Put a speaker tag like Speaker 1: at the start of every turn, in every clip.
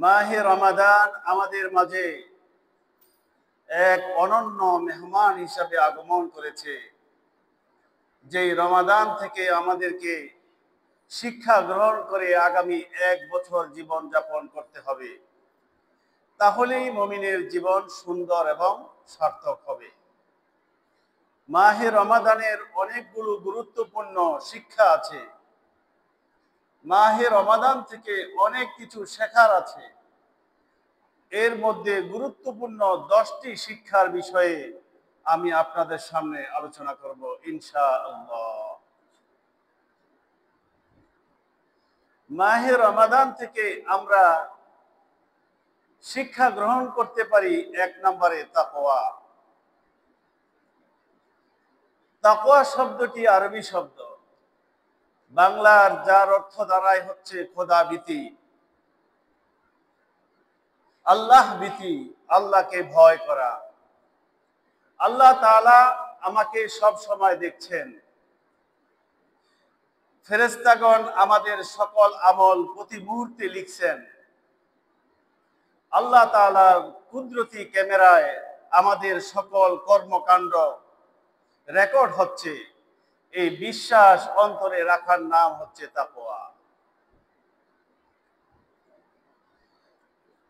Speaker 1: মাহে রমাদান আমাদের মাঝে এক অনন্য মেহমান হিসাবে আগমন করেছে। যেই রমাদান থেকে আমাদেরকে শিক্ষা গ্রহণ করে আগামী 1 বছর জীবন যাপন করতে হবে, তাহলেই মুমিনের জীবন সুন্দর এবং সার্থক হবে। মাহে রমাদানের অনেকগুলো গুরুত্বপূর্ণ শিক্ষা আছে। মাহে রমাদান থেকে অনেক কিছু শেখার আছে। এর মধ্যে গুরুত্বপূর্ণ 10টি শিক্ষার বিষয়ে আমি আপনাদের সামনে আলোচনা করব ইনশাআল্লাহ। মাহে রমাদান থেকে আমরা শিক্ষা গ্রহণ করতে পারি 1 নম্বরে তাকওয়া। তাকওয়া শব্দটি আরবি শব্দ, বাংলার যার অর্থ দাঁড়ায় হচ্ছে খোদাভীতি, আল্লাহ ভীতি, আল্লাহকে ভয় করা। আল্লাহ তাআলা আমাকে সব সময় দেখছেন। ফেরেশতাগণ আমাদের সকল আমল প্রতি মুহূর্তে লিখছেন। আল্লাহ তাআলার কুদরতি ক্যামেরায় আমাদের সকল কর্মকাণ্ড রেকর্ড হচ্ছে। এই বিশ্বাস অন্তরে রাখার নাম হচ্ছে তাকওয়া।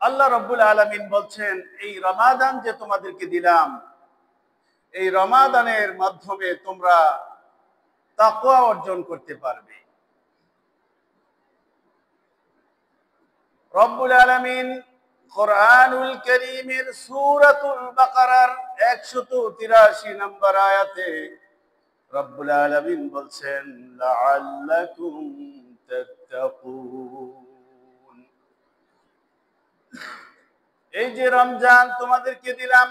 Speaker 1: আল্লাহ রাব্বুল আলামিন বলছেন, এই রমাদান যে তোমাদেরকে দিলাম, এই রমাদানের মাধ্যমে তোমরা তাকওয়া অর্জন করতে পারবে। রব্বুল আলামিন কোরআনুল কারীমের সূরাতুল বাকারার 183 নম্বর আয়াতে রব্বুল আলামিন বলছেন, লাআল্লাকুম তাত্তাকুন। এই যে রমজান তোমাদেরকে দিলাম,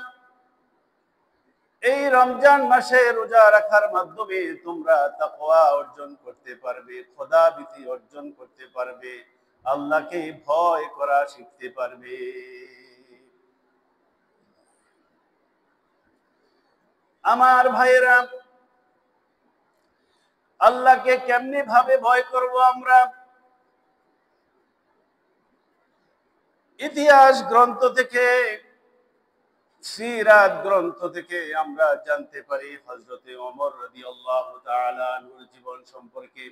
Speaker 1: এই রমজান মাসে রোজা রাখার মাধ্যমে তোমরা তাকওয়া অর্জন করতে পারবে, খোদাভীতি অর্জন করতে পারবে, আল্লাহকে ভয় করা শিখতে পারবে। আমার ভাইয়েরা, আল্লাহকে কেমনি ভাবে ভয় করব আমরা? ইতিহাস গ্রন্থ থেকে, সিরাত গ্রন্থ থেকে আমরা জানতে পারি হযরতে ওমর রাদিয়াল্লাহু তাআলা আনহুর জীবন সম্পর্কে।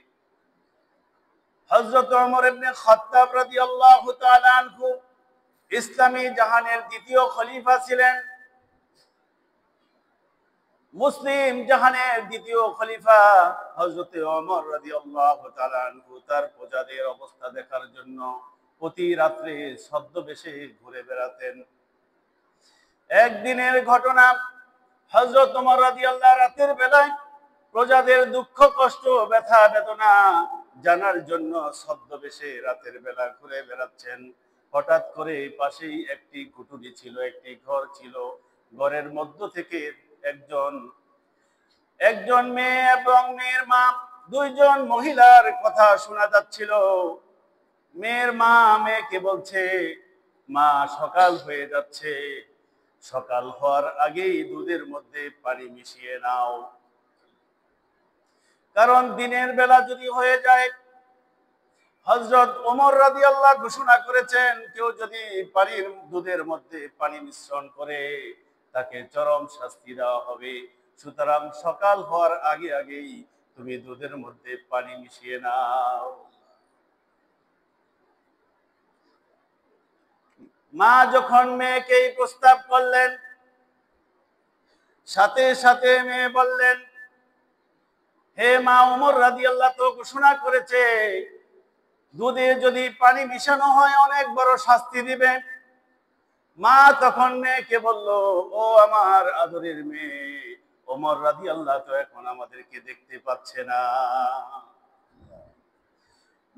Speaker 1: হযরত ওমর ইবনে খাত্তাব রাদিয়াল্লাহু তাআলা আনহু ইসলামী জাহানের দ্বিতীয় খলিফা ছিলেন। মুসলিম জাহানের দ্বিতীয় খলিফা হযরতে ওমর রাদিয়াল্লাহু তাআলা আনহু তার প্রজাদের অবস্থা দেখার জন্য প্রতি রাত্রে ছদ্মবেশে ঘুরে বেড়াতেন। একদিনের ঘটনা, হযরত ওমর রাদিয়াল্লাহু রাতের বেলায় প্রজাদের দুঃখ কষ্ট ব্যথা বেদনা জানার জন্য ছদ্মবেশে রাতের বেলা ঘুরে বেড়াচ্ছেন। হঠাৎ করে পাশেই একটি কুঠুরি ছিল, একটি ঘর ছিল। ঘরের মধ্য থেকে একজন মেয়ে এবং মেয়ের মা, দুইজন মহিলার কথা শোনা যাচ্ছিল। মেয়ের মা মেয়েকে বলছে, মা সকাল হয়ে যাচ্ছে, সকাল হওয়ার আগেই দুধের মধ্যে পানি মিশিয়ে নাও, কারণ দিনের বেলা যদি হয়ে যায়, হযরত ওমর রাদিয়াল্লাহু ঘোষণা করেছেন, কেউ যদি দুধের মধ্যে পানি মিশ্রণ করে তাকে চরম শাস্তি দেওয়া হবে। সুতরাং সকাল হওয়ার আগেই তুমি দুধের মধ্যে পানি মিশিয়ে নাও। মা যখন মেয়েকে এই প্রস্তাব করলেন, সাথে সাথে মেয়ে বললেন, হে মা, ওমর রাদিয়াল্লাহু তো ঘোষণা করেছে দুধে যদি পানি মিশানো হয় অনেক বড় শাস্তি দিবে। মা তখন মেয়েকে বলল, ও আমার আদরের মেয়ে, ওমর রাদিয়াল্লাহু তো এখন আমাদেরকে দেখতে পাচ্ছে না।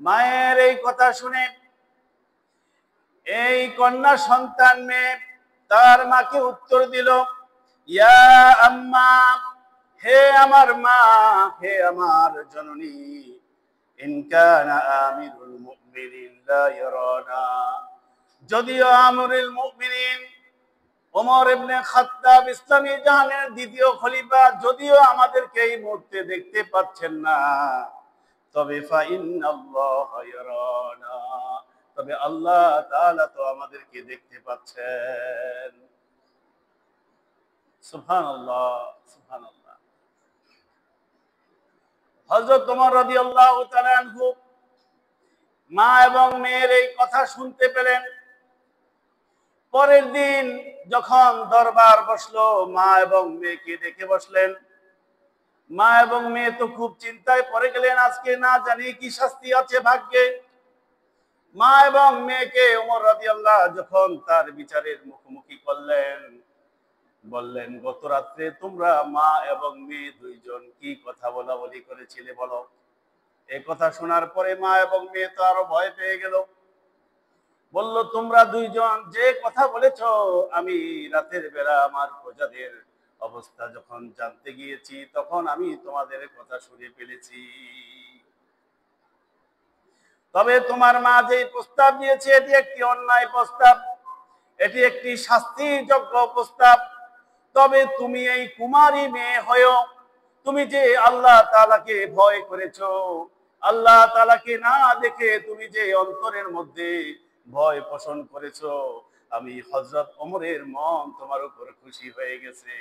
Speaker 1: মায়ের এই কথা শুনে এই কন্যা সন্তান মেয়ে তার মাকে উত্তর দিল, ইয়া আম্মা, হে আমার মা, হে আমার জননী, ইন কানা আমিরুল মুমিনিন লা ইয়ারানা, যদিও আমিরুল মুমিনিন ওমর ইবনে খাত্তাব ইসলামী জাহানের দ্বিতীয় খলিফা যদিও আমাদেরকে এই মুহূর্তে দেখতে পাচ্ছেন না, তবে ফা ইন্নাল্লাহা ইয়ারানা, তবে আল্লাহ তাআলা তো আমাদেরকে দেখতে পাচ্ছেন। সুবহানাল্লাহ, সুবহানাল্লাহ। হযরত ওমর রাদিয়াল্লাহু তাআলা আনহু মা এবং মেয়ের এই কথা শুনতে পেলেন। পরের দিন যখন দরবার বসলো, মা এবং মেয়েকে ডেকে বসলেন। মা এবং মেয়ে তো খুব চিন্তায় পড়ে গেলেন, আজকে না জানি কি শাস্তি আছে ভাগ্যে। মা এবং মেয়েকে ওমর রাদিয়াল্লাহু যখন তার বিচারের মুখোমুখি করলেন, বললেন, গত রাত্রে তোমরা মা এবং মেয়ে দুইজন কি কথা বলাবলি করেছিলে বলো। এই কথা শোনার পরে মা এবং মেয়ে তো আরো ভয় পেয়ে গেল। বলল, তোমরা দুইজন যে কথা বলেছ, আমি রাতের বেলা আমার প্রজাদের অবস্থা যখন জানতে গিয়েছি, তখন আমি তোমাদের কথা শুনে ফেলেছি। তবে তোমার মা যে প্রস্তাব দিয়েছে, এটি একটি অন্যায় প্রস্তাব, এটি একটি শাস্তিযোগ্য প্রস্তাব। তবে তুমি এই কুমারী মেয়ে হয়েও তুমি যে আল্লাহ তাআলাকে ভয় করেছো, আল্লাহ তাআলাকে না দেখে তুমি যে অন্তরের মধ্যে ভয় পোষণ করেছো, আমি হযরত ওমরের মন তোমার উপর খুশি হয়ে গেছে।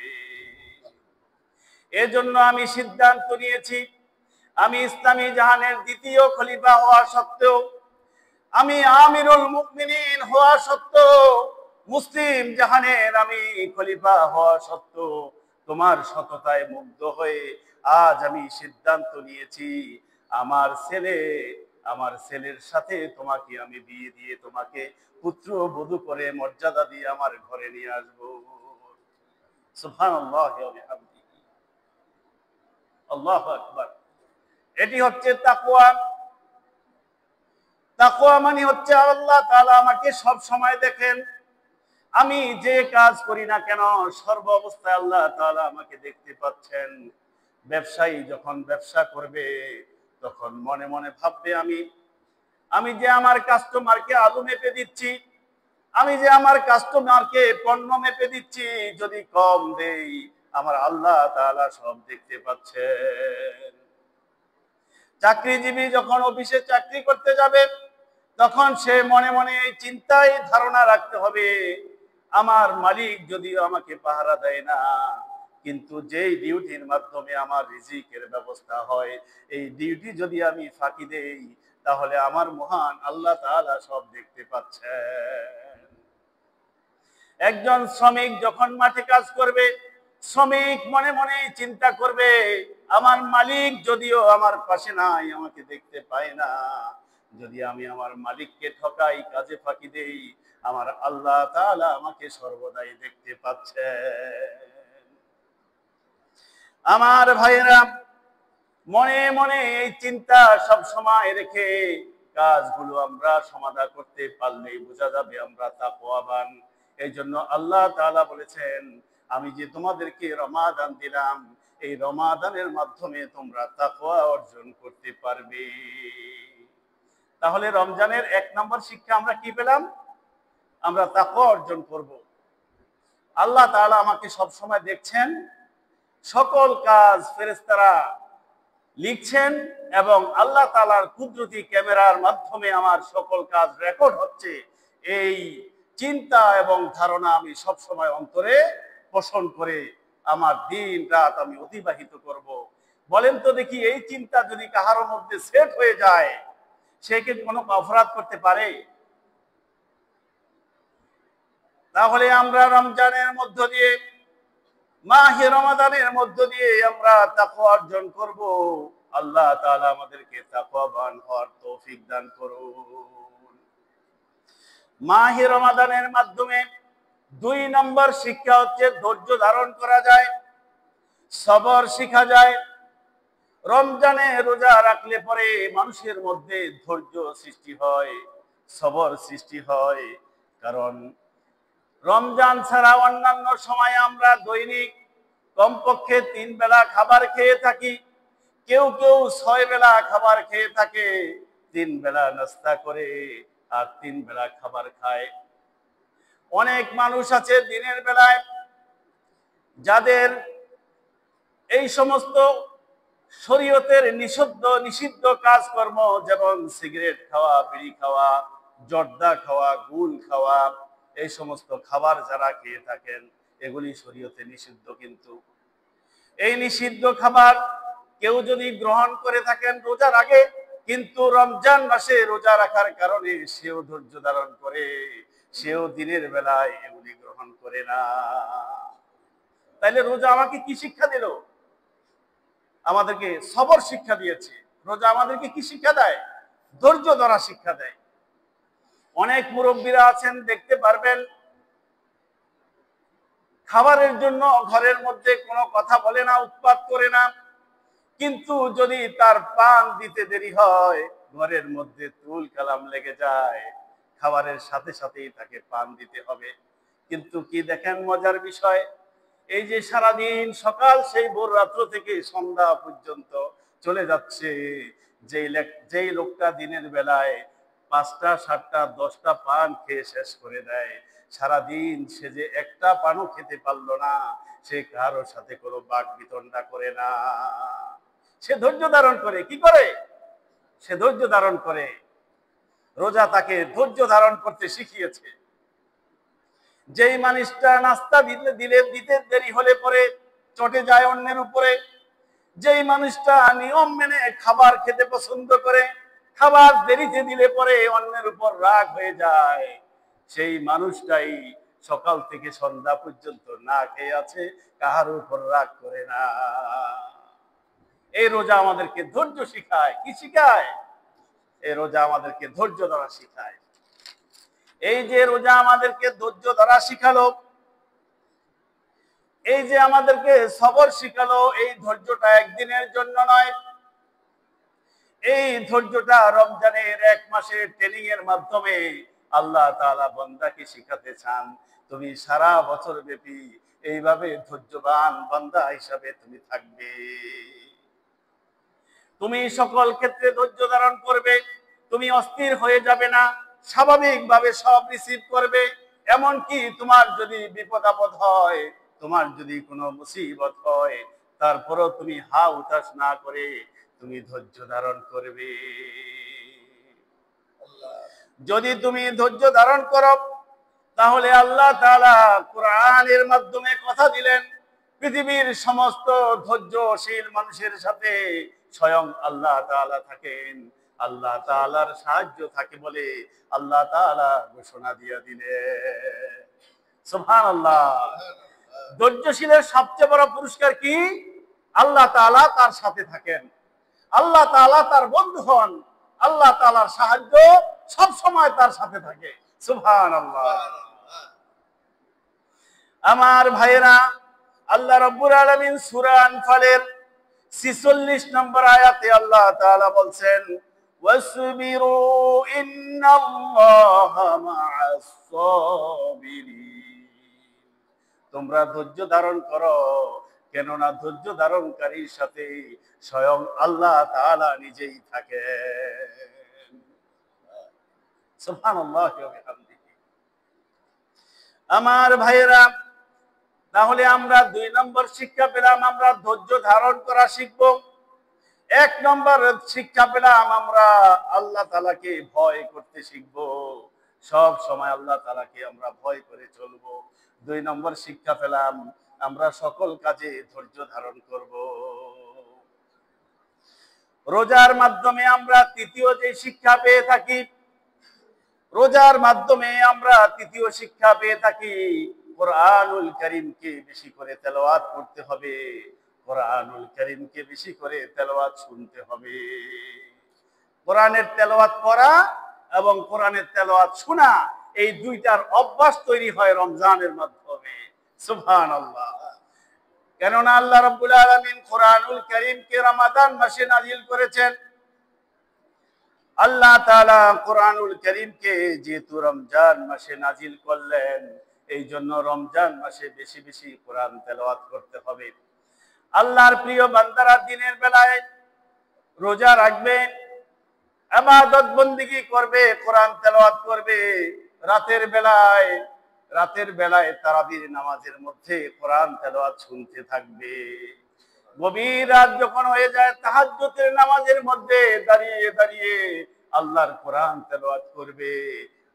Speaker 1: এজন্য আমি সিদ্ধান্ত নিয়েছি, আমি ইসলামী জাহানের দ্বিতীয় খলিফা হওয়া সত্ত্বেও, আমি আমিরুল মুমিনিন হওয়া সত্ত্বেও, মুসলিম জাহানের আমি খলিফা হওয়া সত্ত্বেও, তোমার সততায় মুগ্ধ হয়ে আজ আমি সিদ্ধান্ত নিয়েছি, আমার ছেলের সাথে তোমাকে আমি বিয়ে দিয়ে তোমাকে পুত্র বধূ করে মর্যাদা দিয়ে আমার ঘরে নিয়ে আসবো। সুবহানাল্লাহ ওয়া বিহামদিহি, আল্লাহু আকবার। এটি হচ্ছে তাকওয়া। তাকওয়া মানে হচ্ছে আল্লাহ তাআলা আমাকে সব সময় দেখেন। আমি যে কাজ করি না কেন, সর্ব অবস্থায় আল্লাহ তাআলা আমাকে দেখতে পাচ্ছেন। ব্যবসায়ী যখন ব্যবসা করবে, তখন মনে মনে ভাববে, আমি যে আমার কাস্টমারকে আলু মেপে দিচ্ছি, আমি যে আমার কাস্টমারকে পণ্য মেপে দিচ্ছি, যদি কম দেই, আমার আল্লাহ তাআলা সব দেখতে পাচ্ছেন। চাকরিজীবী যখন অফিসে চাকরি করতে যাবে, তখন সে মনে মনে এই চিন্তায় ধারণা রাখতে হবে, আমার মালিক যদিও আমাকে পাহারা দেয় না, কিন্তু যেই ডিউটির মাধ্যমে আমার রিজিকের ব্যবস্থা হয়, এই ডিউটি যদি আমি ফাঁকি দেই, তাহলে আমার মহান আল্লাহ তাআলা সব দেখতে পাচ্ছেন। একজন শ্রমিক যখন মাঠে কাজ করবে, শ্রমিক মনে মনে চিন্তা করবে, আমার মালিক যদিও আমার পাশে নাই, আমাকে দেখতে পায় না, যদি আমি আমার মালিককে ঠকাই, কাজে ফাঁকি দেই, আমার আল্লাহ তাআলা আমাকে সর্বদাই দেখতে পাচ্ছেন। আমার ভাইয়েরা, মনে মনে এই চিন্তা সব সময় রেখে কাজগুলো আমরা সমাধান করতে পারলেই বোঝা যাবে আমরা তাকওয়াবান। এই জন্য আল্লাহ তাআলা বলেছেন, আমি যে তোমাদেরকে রমাদান দিলাম, এই রমাদানের মাধ্যমে তোমরা তাকওয়া অর্জন করতে পারবে। তাহলে রমজানের 1 নম্বর শিক্ষা আমরা কি পেলাম? আমরা তাকওয়া অর্জন করব। আল্লাহ তাআলা আমাকে সব সময় দেখছেন, সকল কাজ ফেরেশতারা লিখছেন, এবং আল্লাহ তাআলার কুদরতি ক্যামেরার মাধ্যমে আমার সকল কাজ রেকর্ড হচ্ছে। এই চিন্তা এবং ধারণা আমি সব সময় অন্তরে পোষণ করে আমার দিন রাত আমি অতিবাহিত করব। বলেন তো দেখি, এই চিন্তা যদি কাহার মধ্যে সেট হয়ে যায়, সে কি কোনো অপরাধ করতে পারে? তাহলে আমরা রমজানের মধ্য দিয়ে, মাহে রমাদানের মধ্য দিয়ে আমরা তাকওয়া অর্জন করব। আল্লাহ তাআলা আমাদেরকে তাকওয়াবান হওয়ার তৌফিক দান করুন। মাহে রমাদানের মাধ্যমে 2 নম্বর শিক্ষা হচ্ছে ধৈর্য ধারণ করা যায়, সবর শেখা যায়। রমজানে রোজা রাখলে পরে মানুষের মধ্যে ধৈর্য সৃষ্টি হয়, সবর সৃষ্টি হয়। কারণ রমজান ছাড়া অন্যান্য সময় আমরা দৈনিক কমপক্ষে 3 বেলা খাবার খেয়ে থাকি, কেউ কেউ 6 বেলা খাবার খেয়ে থাকে, 3 বেলা নাস্তা করে আর 3 বেলা খাবার খায়। অনেক মানুষ আছে দিনের বেলায় যাদের এই সমস্ত শরীয়তের নিষিদ্ধ কাজকর্ম, যেমন সিগারেট খাওয়া, বিড়ি খাওয়া, জর্দা খাওয়া, গুল খাওয়া, এই সমস্ত খাবার যারা খেয়ে থাকেন এগুলি শরীয়তে নিষিদ্ধ। কিন্তু এই নিষিদ্ধ খাবার কেউ যদি গ্রহণ করে থাকেন রোজার আগে, কিন্তু রমজান মাসে রোজা রাখার কারণে সেও ধৈর্য ধারণ করে, সেও দিনের বেলায় এগুলি গ্রহণ করে না, তাইলে রোজা আমাকে কি শিক্ষা দিল? আমাদেরকে সবর শিক্ষা দিয়েছে। রোজা আমাদেরকে কি শিক্ষা দেয়? ধৈর্য ধরা শিক্ষা দেয়। অনেক মুরব্বীরা আছেন, দেখতে পারবেন খাবারের জন্য ঘরের মধ্যে কোনো কথা বলে না, উৎপাত করে না, কিন্তু যদি তার পান দিতে দেরি হয় ঘরের মধ্যে তুল কালাম লেগে যায়, খাবারের সাথে সাথেই তাকে পান দিতে হবে। কিন্তু কি দেখেন মজার বিষয়, এই যে সারাদিন সকাল সেই ভোর রাত্র থেকে সন্ধ্যা পর্যন্ত চলে যাচ্ছে, যেই লোকটা দিনের বেলায় 5টা 7টা 10টা পান খেয়ে শেষ করে দেয়, সারাদিন সে যে একটা পানও খেতে পারলো না, সে কারোর সাথে কোনো বাক বিতণ্ডা করে না, সে ধৈর্য ধারণ করে। কি করে? সে ধৈর্য ধারণ করে। রোজা তাকে ধৈর্য ধারণ করতে শিখিয়েছে। যেই মানুষটা নাস্তা দিতে দেরি হলে পরে চটে যায় অন্যের উপরে, যেই মানুষটা নিয়ম মেনে খাবার খেতে পছন্দ করে, খাবার দেরিতে দিলে পরে অন্যের উপর রাগ হয়ে যায়, সেই মানুষটাই সকাল থেকে সন্ধ্যা পর্যন্ত না খেয়ে আছে, কাহার উপর রাগ করে না। এই রোজা আমাদেরকে ধৈর্য শিখায়। কি শিখায়? এই রোজা আমাদেরকে ধৈর্য ধরা শিখায়। এই যে রোজা আমাদেরকে ধৈর্য ধরা শিখালো, এই যে আমাদেরকে সবর শিখালো, এই ধৈর্যটা একদিনের জন্য নয়, এই ধৈর্যটা রমজানের 1 মাসের ট্রেনিং এর মাধ্যমে আল্লাহ তাআলা বান্দাকে শিখাতে চান। তুমি সারা বছর ব্যাপী এইভাবে ধৈর্যবান বান্দা হিসাবে তুমি থাকবে, তুমি সকল ক্ষেত্রে ধৈর্য ধারণ করবে, তুমি অস্থির হয়ে যাবে না, স্বাভাবিকভাবে সব রিসিভ করবে। এমনকি তোমার যদি বিপদ আপদ হয়, তোমার যদি কোনো মুসিবত হয়, তারপরও তুমি হা উতাস না করে তুমি ধৈর্য ধারণ করবে। যদি তুমি ধৈর্য ধারণ করো, তাহলে আল্লাহ তাআলা কোরআনের মাধ্যমে কথা দিলেন, পৃথিবীর সমস্ত ধৈর্যশীল মানুষের সাথে স্বয়ং আল্লাহ তাআলা থাকেন, আল্লাহ তাআলার সাহায্য থাকে বলে আল্লাহ তাআলা ঘোষণা দিয়ে দিলেন। সুবহানাল্লাহ। ধৈর্যশীলের সবচেয়ে বড় পুরস্কার কি? আল্লাহ তাআলা তার সাথে থাকেন, আল্লাহ তাআলা তার বন্ধু হন, আল্লাহ তাআলার সাহায্য সব সময় তার সাথে থাকে। সুবহানাল্লাহ। আমার ভাইরা, আল্লাহ রাব্বুল আলামিন সূরা আনফালের 46 নম্বর আয়াতে আল্লাহ তাআলা বলছেন, ওয়াসবিরু ইন্নাল্লাহা মা'আস সাবিরিন, তোমরা ধৈর্য ধারণ করো, কেননা ধৈর্য ধারণকারীর সাথে স্বয়ং আল্লাহ তাআলা নিজেই থাকেন। সুবহানাল্লাহ ওয়া বিহামদিহি। আমার ভাইয়েরা, তাহলে আমরা 2 নম্বর শিক্ষা পেলাম, আমরা ধৈর্য ধারণ করা শিখব। 1 নম্বর শিক্ষা পেলাম, আমরা আল্লাহ তাআলাকে ভয় করতে শিখব, সব সময় আল্লাহ তাআলাকে আমরা ভয় করে চলব। 2 নম্বর শিক্ষা পেলাম, আমরা সকল কাজে ধৈর্য ধারণ করব। রোজার মাধ্যমে আমরা তৃতীয় যে শিক্ষা পেয়ে থাকি, রোজার মাধ্যমে আমরা তৃতীয় শিক্ষা পেয়ে থাকি, কোরআনুল কারীমকে বেশি করে তেলাওয়াত করতে হবে, কোরআনুল কারীমকে বেশি করে তেলাওয়াত শুনতে হবে। কোরআনের তেলাওয়াত করা এবং কোরআনের তেলাওয়াত শোনা, এই দুইটার অভ্যাস তৈরি হয় রমজানের মাধ্যমে। সুবহানাল্লাহ। কেননা আল্লাহ রাব্বুল আলামিন কোরআনুল কারীমকে রমাদান মাসে নাজিল করেছেন। আল্লাহ তাআলা কোরআনুল কারীমকে যেহেতু রমজান মাসে নাজিল করলেন, এই জন্য রমজান মাসে বেশি বেশি কোরআন তেলাওয়াত করতে হবে। আল্লাহর প্রিয় বান্দারা দিনের বেলায় রোজা রাখবে, ইবাদত বন্দেগী করবে, কোরআন তেলাওয়াত করবে, রাতের বেলায় তারাবির নামাজের মধ্যে কোরআন তেলাওয়াত শুনতে থাকবে। গভীর রাত যখন হয়ে যায়, তাহাজ্জুদের নামাজের মধ্যে দাঁড়িয়ে দাঁড়িয়ে আল্লাহর কোরআন তেলাওয়াত করবে,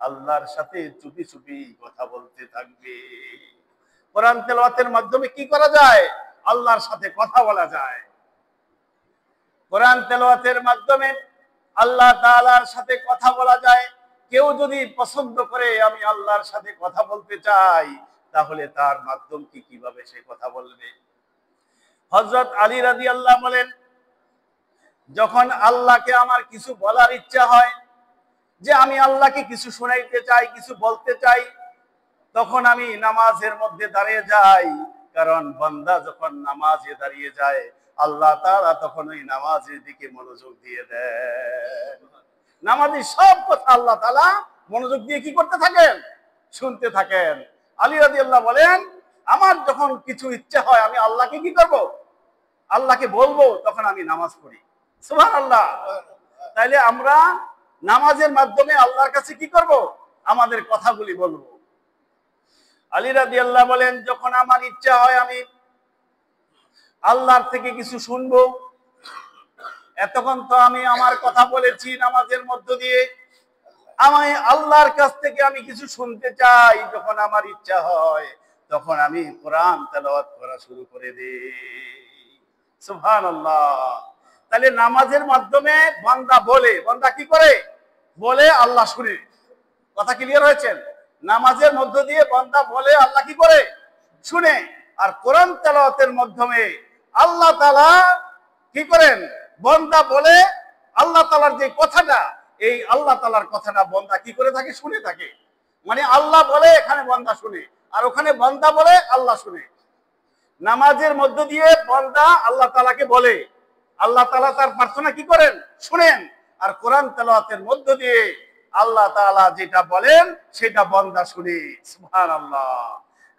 Speaker 1: আল্লাহর সাথে চুপি চুপি কথা বলতে থাকবে। কোরআন তেলাওয়াতের মাধ্যমে কি করা যায়? আল্লাহর সাথে কথা বলা যায়। কোরআন তেলাওয়াতের মাধ্যমে আল্লাহ তাআলার সাথে কথা বলা যায়। কেউ যদি পছন্দ করে আমি আল্লাহর সাথে কথা বলতে চাই, তাহলে তার মাধ্যম কি কিভাবে সে কথা বলবে? হযরত আলী রাদিয়াল্লাহু বলেন, যখন আল্লাহকে আমার কিছু বলার ইচ্ছা হয়, যে আমি আল্লাহকে কিছু শোনাইতে চাই, কিছু বলতে চাই, তখন আমি নামাজের মধ্যে দাঁড়িয়ে যাই। কারণ বান্দা যখন নামাজে দাঁড়িয়ে যায়, আল্লাহ তাআলা তখন ওই নামাজের দিকে মনোযোগ দিয়ে দেন। নামাজি সব কথা আল্লাহ তাআলা মনোযোগ দিয়ে কি করতে থাকেন? শুনতে থাকেন। আলী রাদিয়াল্লাহু বলেন, আমার যখন কিছু ইচ্ছা হয় আমি আল্লাহকে কি করব? আল্লাহকে বলবো, তখন আমি নামাজ পড়ি। সুবহানাল্লাহ। তাইলে আমরা নামাজের মাধ্যমে আল্লাহর কাছে কি করব? আমাদের কথাগুলি বলবো। আলী রাদিয়াল্লাহু বলেন, যখন আমার ইচ্ছা হয় আমি আল্লাহর থেকে কিছু শুনবো, এতক্ষণ তো আমি আমার কথা বলেছি নামাজের মধ্য দিয়ে, আমি আল্লাহর কাছ থেকে আমি কিছু শুনতে চাই, যখন আমার ইচ্ছা হয় তখন আমি কোরআন তেলাওয়াত করা শুরু করে দিই। সুবহানাল্লাহ। তাহলে নামাজের মাধ্যমে বান্দা বলে, বান্দা কি করে? বলে, আল্লাহ শুনে। কথা ক্লিয়ার হয়েছে? নামাজের মধ্য দিয়ে বান্দা বলে, আল্লাহ কি করে? শুনে। আর কোরআন তেলাওয়াতের মাধ্যমে আল্লাহ তাআলা কি করেন? বান্দা বলে, আল্লাহ তাআলার যে কথাটা, এই আল্লাহ তাআলার কথাটা বান্দা কি করে থাকে? শুনে থাকে। মানে আল্লাহ বলে, এখানে বান্দা শুনে, আর ওখানে বান্দা বলে, আল্লাহ শুনে। নামাজের মধ্য দিয়ে বান্দা আল্লাহ তাআলাকে বলে, আল্লাহ তাআলা তার প্রার্থনা কি করেন? শুনেন। আর কোরআন তেলাওয়াতের মধ্য দিয়ে আল্লাহ তাআলা যেটা বলেন সেটা বান্দা শুনে। সুবহানাল্লাহ।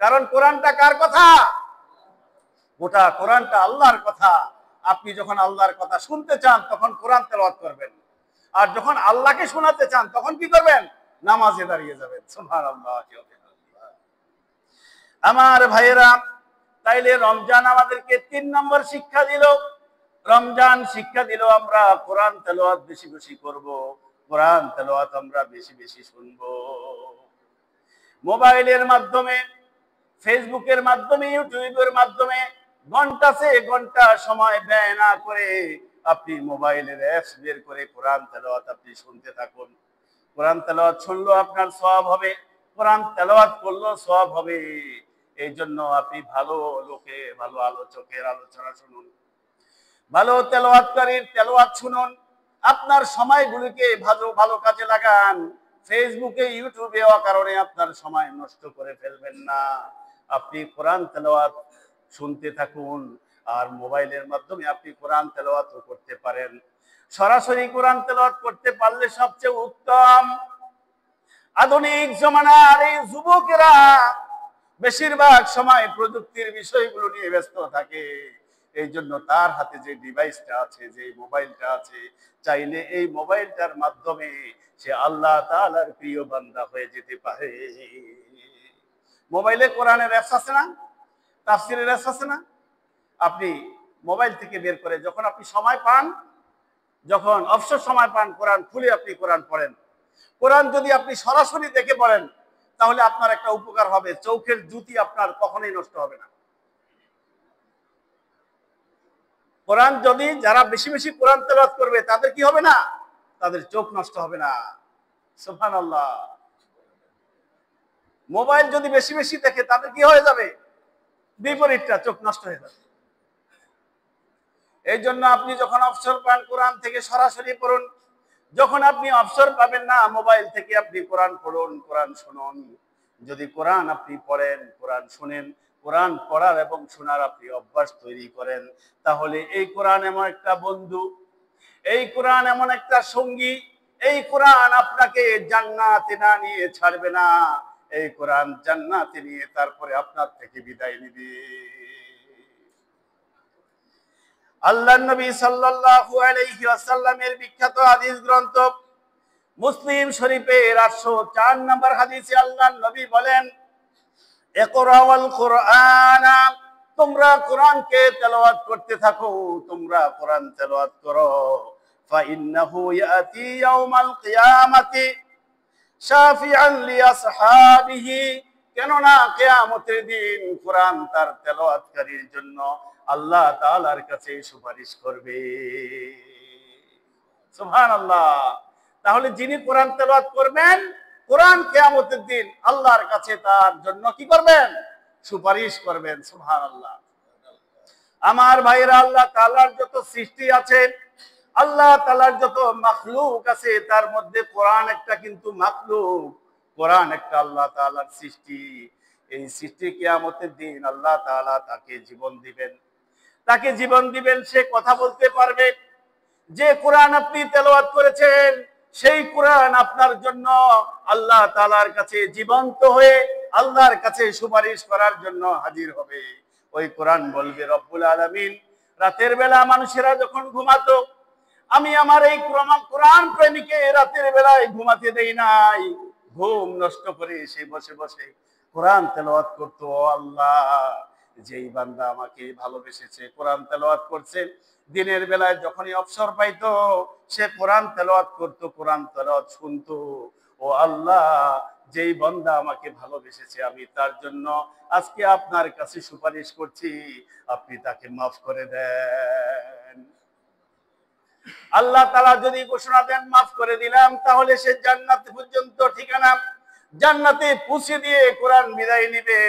Speaker 1: কারণ কোরআনটা কার কথা? গোটা কোরআনটা আল্লাহর কথা। আপনি যখন আল্লাহর কথা শুনতে চান তখন কোরআন তেলাওয়াত করবেন, আর যখন আল্লাহকে শোনাতে চান তখন কি করবেন? নামাজে দাঁড়িয়ে যাবেন। সুবহানাল্লাহ। আমার ভাইয়েরা, তাইলে রমজান আমাদেরকে 3 নম্বর শিক্ষা দিল। রমজান শিক্ষা দিল আমরা কোরআন তেলাওয়াত বেশি বেশি করব, কোরআন তেলাওয়াত আমরা বেশি বেশি শুনব। মোবাইলের মাধ্যমে, ফেসবুকের মাধ্যমে, ইউটিউবের মাধ্যমে ঘন্টাছে ঘন্টা সময় ব্যয় না করে আপনি মোবাইলের অ্যাপস বের করে কোরআন তেলাওয়াত আপনি শুনতে থাকুন। কোরআন তেলাওয়াত শুনলেও আপনার সওয়াব হবে, কোরআন তেলাওয়াত করলেও সওয়াব হবে। এই জন্য আপনি ভালো লোকে, ভালো আলোচকের আলোচনা শুনুন, ভালো তেলাওয়াতকারীর তেলাওয়াত শুনুন। আপনার সময়গুলিকে ভালো ভালো কাজে লাগান। ফেসবুকে, ইউটিউবে কারণে আপনার সময় নষ্ট করে ফেলবেন না। আপনি কোরআন তেলাওয়াত শুনতে থাকুন, আর মোবাইলের মাধ্যমে আপনি কোরআন তেলাওয়াতও করতে পারেন। সরাসরি কোরআন তেলাওয়াত করতে পারলে সবচেয়ে উত্তম। আধুনিক জমানার এই যুবকেরা বেশিরভাগ সময় প্রযুক্তির বিষয়গুলো নিয়ে ব্যস্ত থাকে। এই জন্য তার হাতে যে ডিভাইসটা আছে, যে মোবাইলটা আছে, চাইলে এই মোবাইলটার মাধ্যমে সে আল্লাহ তাআলার প্রিয় বান্দা হয়ে যেতে পারে। মোবাইলে কোরআনের অ্যাপস আছে না? তাফসীরের অ্যাপস আছে না? আপনি মোবাইল থেকে বের করে যখন আপনি সময় পান, যখন অবসর সময় পান, কোরআন খুলে আপনি কোরআন পড়েন। কোরআন যদি আপনি সরাসরি দেখে পড়েন তাহলে আপনার একটা উপকার হবে, চোখের জ্যোতি আপনার কখনোই নষ্ট হবে না। কোরআন যদি যারা বেশি বেশি কোরআন তেলাওয়াত করবে তাদের কি হবে না? তাদের চোখ নষ্ট হবে না। সুবহানাল্লাহ। মোবাইল যদি বেশি বেশি দেখে তাদের কি হয়ে যাবে? বিপরীতটা, চোখ নষ্ট হয়ে যাবে। এই জন্য আপনি যখন অবসর পান কোরআন থেকে সরাসরি পড়ুন, যখন আপনি অবসর পাবেন না মোবাইল থেকে আপনি কোরআন পড়ুন, কোরআন শুনুন। যদি কোরআন আপনি পড়েন, কোরআন শুনেন, কোরআন পড়ার এবং শোনার আপনি অভ্যাস তৈরি করেন, তাহলে এই কোরআন এমন একটা বন্ধু, এই কোরআন এমন একটা সঙ্গী, এই কোরআন আপনাকে জান্নাতে না নিয়ে ছাড়বে না, এই কোরআন জান্নাতে নিয়ে তারপরে আপনার থেকে বিদায় নিবে। আল্লাহর নবী সাল্লাল্লাহু আলাইহি ওয়াসাল্লামের বিখ্যাত হাদিস গ্রন্থ মুসলিম শরীফের 804 নম্বর হাদিসে আল্লাহর নবী বলেন, ইকরাউল কুরআন, তোমরা কোরআনকে তেলাওয়াত করতে থাকো, তোমরা কোরআন তেলাওয়াত করো। ফাইন্নাহু ইয়াতি ইয়াউমাল কিয়ামাতি শাফিআন লিআসহাবিহি, কেননা কিয়ামতের দিন কোরআন তার তেলাওয়াতকারীর জন্য আল্লাহ তাআলার কাছে সুপারিশ করবে। সুবহানাল্লাহ। তাহলে যিনি কোরআন তেলাওয়াত করবেন, কোরআন কিয়ামতের দিন আল্লাহর কাছে তার জন্য কি করবেন? সুপারিশ করবেন। সুবহানাল্লাহ। আমার ভাইরা, আল্লাহ তাআলার যত সৃষ্টি আছে, আল্লাহ তাআলার যত মাখলুক আছে, তার মধ্যে কোরআন একটা কিন্তু মাখলুক, কোরআন একটা আল্লাহ তাআলার সৃষ্টি। এই সৃষ্টি কিয়ামতের দিন আল্লাহ তাআলা তাকে জীবন দিবেন, তাকে জীবন দিবেন, সে কথা বলতে পারবে। যে কোরআন আপনি তেলাওয়াত করেছেন, সেই কোরআন আপনার জন্য আল্লাহ তাআলার কাছে জীবন্ত হয়ে আল্লাহর কাছে সুপারিশ করার জন্য হাজির হবে। ওই কোরআন বলবে, রব্বুল আলামিন রাতের বেলা মানুষেরা যখন ঘুমাতো, আমি আমার এই কোরআন প্রেমীকে রাতের বেলায় ঘুমাতে দেই নাই, ঘুম নষ্ট করে সে বসে বসে কোরআন তেলাওয়াত করতো। আল্লাহ, যেই বান্দা আমাকে ভালোবেসেছে, কোরআন তেলাওয়াত করছে, দিনের বেলায় যখনই অবসর পাইতো সে কোরআন তেলাওয়াত করতো, কোরআন তেলাওয়াত শুনতো। ও আল্লাহ, যেই বান্দা আমাকে ভালোবেসেছে, আমি তার জন্য আজকে আপনার কাছে সুপারিশ করছি, আপনি তাকে মাফ করে দেন। আল্লাহ তাআলা যদি ঘোষণা দেন মাফ করে দিলাম, তাহলে সে জান্নাত পর্যন্ত ঠিকানা, জান্নাতে পৌঁছে দিয়ে কোরআন বিদায় নিবে।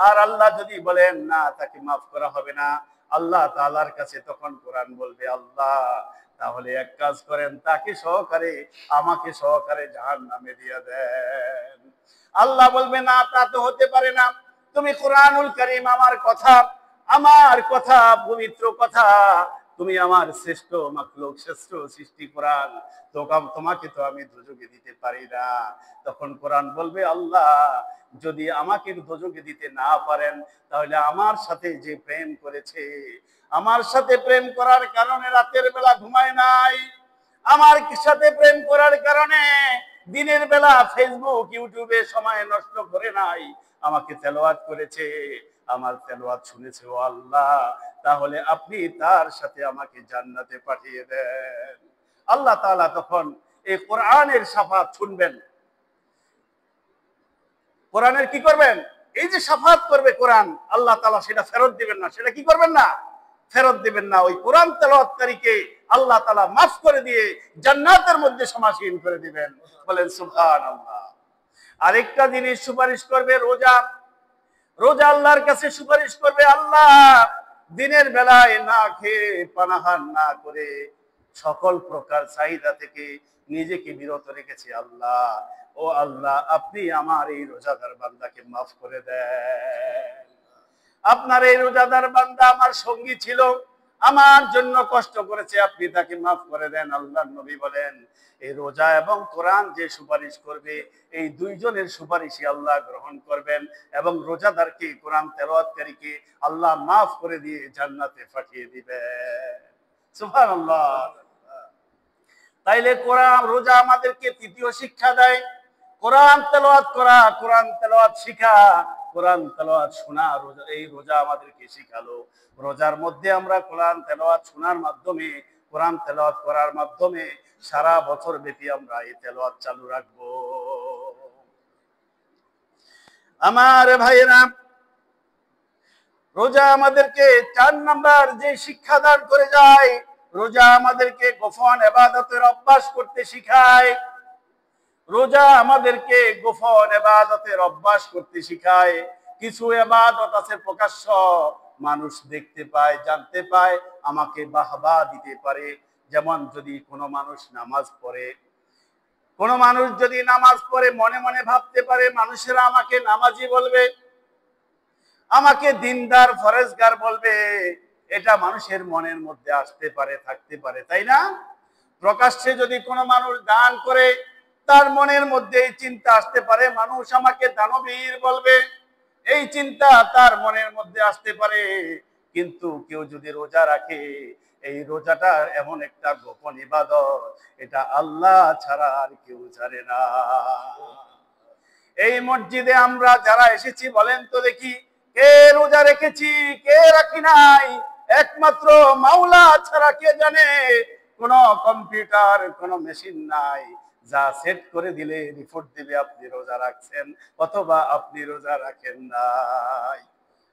Speaker 1: আর আল্লাহ যদি বলেন না, তাকে মাফ করা হবে না, আল্লাহ তাআলার কাছে তখন কোরআন বলবে, আল্লাহ তাহলে এক কাজ করেন, তাকে সহকারে আমাকে সহকারে জাহান্নামে দিয়ে দেন। আল্লাহ বলবে, না, তা তো হতে পারে না, তুমি কোরআনুল কারীম আমার কথা পবিত্র কথা, তুমি আমার শ্রেষ্ঠ মাখলুক, শ্রেষ্ঠ সৃষ্টি কোরআন, তোমাকে তো আমি দোজখে দিতে পারি না। তখন কোরআন বলবে, আল্লাহ যদি আমাকে দোজখে দিতে না পারেন, তাহলে আমার সাথে যে প্রেম করেছে, আমার সাথে প্রেম করার কারণে রাতের বেলা ঘুমায় নাই, আমার সাথে প্রেম করার কারণে দিনের বেলা ফেসবুক ইউটিউবে সময় নষ্ট করে নাই, আমাকে তেলাওয়াত করেছে, আমার তেলাওয়াত শুনেছে, ও আল্লাহ তাহলে আপনি তার সাথে আমাকে জান্নাতে পাঠিয়ে দেন। আল্লাহ তাআলা তখন এই কোরআনের শাফাত শুনবেন। কোরআনের কি করবেন? এই যে শাফাত করবে কোরআন, আল্লাহ তাআলা সেটা ফেরত দিবেন না, সেটা কি করবেন না? ফেরত দিবেন না। ওই কোরআন তেলাওয়াতকারীকে আল্লাহ তাআলা মাফ করে দিয়ে জান্নাতের মধ্যে সমাসীন করে দিবেন। বলেন সুবহানাল্লাহ। আরেকটা জিনিস সুপারিশ করবে, রোজা। রোজা আল্লাহর কাছে সুপারিশ করবে, আল্লাহ দিনের বেলায় না খেয়ে পানাহার না করে সকল প্রকার চাহিদা থেকে নিজেকে বিরত রেখেছি, আল্লাহ ও আল্লাহ আপনি আমার এই রোজাদার বান্দাকে মাফ করে দেন। আপনার এই রোজাদার বান্দা আমার সঙ্গী ছিল, আমার জন্য কষ্ট করেছে, আপনি তাকে মাফ করে দেন। আল্লাহর নবী বলেন, এই রোজা এবং কোরআন যে সুপারিশ করবে, এই দুইজনের সুপারিশই আল্লাহ গ্রহণ করবেন এবং রোজাদারকে, কোরআন তেলাওয়াতকারীকে আল্লাহ মাফ করে দিয়ে জান্নাতে পাঠিয়ে দিবেন। সুবহানাল্লাহ। তাইলে কোরআন, রোজা আমাদেরকে তৃতীয় শিক্ষা দেয়, কোরআন তেলাওয়াত করা, কোরআন তেলাওয়াত শিখা, কোরআন তেলাওয়াত শোনা। এই রোজা আমাদেরকে শিখালো। রোজার মধ্যে আমরা কোরআন তেলাওয়াত শোনার মাধ্যমে, কোরআন তেলাওয়াত করার মাধ্যমে সারা বছর ব্যাপী আমরা এই তেলাওয়াত চালু রাখবো। আমার ভাইয়েরা, রোজা আমাদেরকে 4 নাম্বার যে শিক্ষা দান করে যায়, রোজা আমাদেরকে গোপন ইবাদতের অভ্যাস করতে শিখায়। রোজা আমাদেরকে গোপন ইবাদতের অভ্যাস করতে শিখায়। কিছু ইবাদত আছে প্রকাশ্য, মানুষ দেখতে পায়, জানতে পায়, আমাকে বাহবা দিতে পারে। যেমন যদি কোনো মানুষ নামাজ পড়ে, কোনো মানুষ যদি নামাজ পড়ে মনে মনে ভাবতে পারে মানুষেরা আমাকে নামাজি বলবে, আমাকে দিনদার ফরজগার বলবে, এটা মানুষের মনের মধ্যে আসতে পারে, থাকতে পারে, তাই না? প্রকাশ্যে যদি কোনো মানুষ দান করে, তার মনের মধ্যে এই চিন্তা আসতে পারে মানুষ আমাকে দানবীর বলবে, এই চিন্তা তার মনের মধ্যে আসতে পারে। কিন্তু কেউ যদি রোজা রাখে, এই রোজাটা এমন একটা গোপন ইবাদত, এটা আল্লাহ ছাড়া আর কেউ জানে না। এই মসজিদে আমরা যারা এসেছি, বলেন তো দেখি, কে রোজা রেখেছি, কে রাখি নাই? একমাত্র মাওলা ছাড়া কে জানে? কোনো কম্পিউটার, কোনো মেশিন নাই যা সেট করে দিলে রিপোর্ট দিবে আপনি রোজা রাখছেন অথবা আপনি রোজা রাখেন নাই।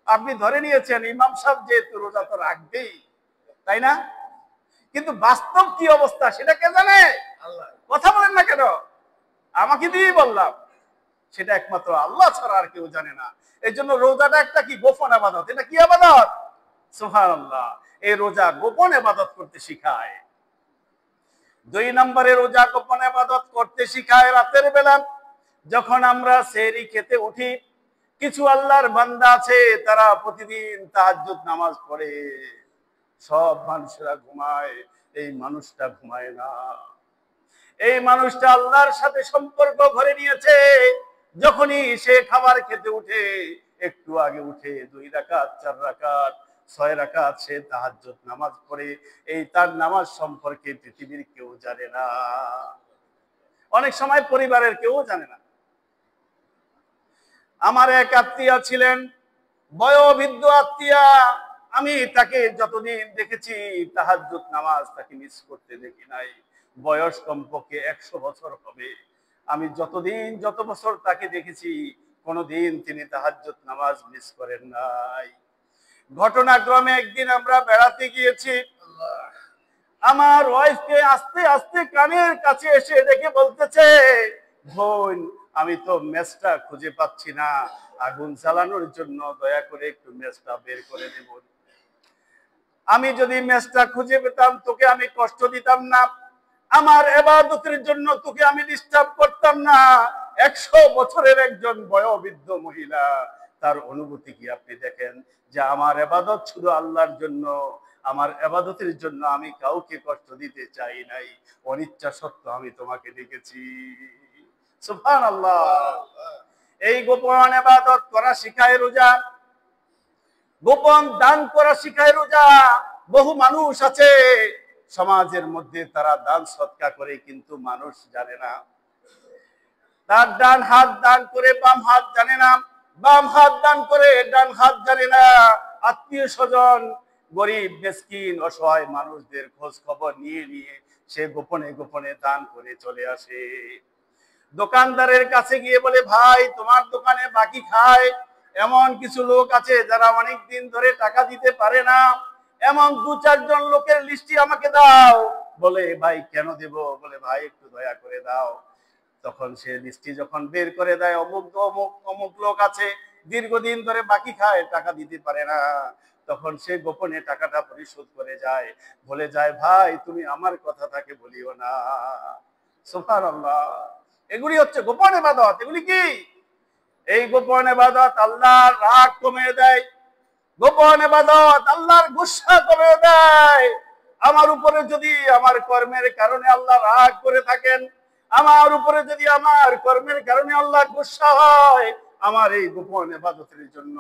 Speaker 1: আপনি ধরে নিয়েছেন ইমাম সাহেব যেহেতু রোজা তো রাখবেই, তাই না? কিন্তু বাস্তব কি অবস্থা সেটা কে জানে? কথা বলেন না কেন? আমাকে দিয়েই বললাম, সেটা একমাত্র আল্লাহ ছাড়া আর কেউ জানে না। এই জন্য রোজাটা একটা কি গোপন ইবাদত। এটা কি ইবাদত? সুবহানাল্লাহ। এই রোজা গোপন ইবাদত করতে শিখায়। 2 নম্বরে রোজা গোপন ইবাদত করতে শিখায় রাতের বেলা যখন আমরা সেহরি খেতে উঠি। কিছু আল্লাহর বান্দা আছে তারা প্রতিদিন তাহাজ্জুদ নামাজ পড়ে, সব মানুষরা ঘুমায়, এই মানুষটা ঘুমায় না। এই মানুষটা আল্লাহর সাথে সম্পর্ক গড়ে নিয়েছে। যখনই সে খাবার খেতে উঠে, একটু আগে উঠে 2 রাকাত 4 রাকাত 6 রাকাত সে তাহাজ্জুদ নামাজ পড়ে। এই তার নামাজ সম্পর্কে পৃথিবীর কেউ জানে না, অনেক সময় পরিবারের কেউ জানে না। আমার এক আত্মীয় ছিলেন, বয়োবৃদ্ধ আত্মীয়া। আমি তাকে যতদিন দেখেছি তাহাজ্জুদ নামাজ তাকে মিস করতে দেখি নাই। বয়স কমপক্ষে 100 বছর হবে। আমি যত বছর তাকে দেখেছি কোনোদিন তিনি তাহাজ্জুদ নামাজ মিস করেন নাই। ঘটনাক্রমে একদিন আমরা বেড়াতে গিয়েছি। আমার ওয়াইফকে আস্তে আস্তে কানের কাছে এসে দেখে বলতেছে, বোন আমি তো মেসটা খুঁজে পাচ্ছি না, আগুন জ্বালানোর জন্য দয়া করে একটু মেসটা বের করে দেব। আমি যদি মেসটা খুঁজে পেতাম তোকে আমি কষ্ট দিতাম না, আমার ইবাদতের জন্য তোকে আমি ডিস্টার্ব করতাম না। 100 বছরের একজন বয়োবৃদ্ধ মহিলা, তার অনুভূতি কি আপনি দেখেন যে আমার ইবাদত শুধু আল্লাহর জন্য, আমার ইবাদতের জন্য আমি কাউকে কষ্ট দিতে চাই নাই, অনিচ্ছা সত্ত্বেও আমি তোমাকে ডেকেছি। সুবহানাল্লাহ। এই গোপন ইবাদত করা শিখায় রোজা, গোপন দান করা শিখায় রোজা। বহু মানুষ আছে সমাজের মধ্যে তারা দান সৎকা করে কিন্তু মানুষ জানে না। তার ডান হাত দান করে বাম হাত জানে না, বাম হাত দান করে ডান হাত জানে না। আত্মীয় স্বজন, গরিব মিসকিন অসহায় মানুষদের খোঁজ খবর নিয়ে নিয়ে সে গোপনে গোপনে দান করে চলে আসে। দোকানদারের কাছে গিয়ে বলে, ভাই তোমার দোকানে বাকি খায়। এমন কিছু লোক আছে যারা অনেক দিন ধরে টাকা দিতে পারে না, এমন 2-4 জন লোকের লিস্টি আমাকে দাও। বলে, ভাই কেন দেব? বলে, ভাই একটু দয়া করে দাও। তখন সে লিস্টি যখন বের করে দেয়, অমুক অমুক অমুক লোক আছে দীর্ঘদিন ধরে বাকি খায়, টাকা দিতে পারে না। তখন সে গোপনে টাকাটা পরিশোধ করে যায়, বলে যায়, ভাই তুমি আমার কথা তাকে বলিও না। সুবহানাল্লাহ। এগুলি হচ্ছে গোপন ইবাদত। এগুলি কি? এই গোপন ইবাদত আল্লাহর রাগ কমিয়ে দেয়। গোপন ইবাদত আল্লাহর গুসা কমিয়ে দেয়। আমার উপরে যদি আমার কর্মের কারণে আল্লাহ রাগ করে থাকেন, আমার উপরে যদি আমার কর্মের কারণে আল্লাহ গুসা হয়, আমার এই গোপন ইবাদতের জন্য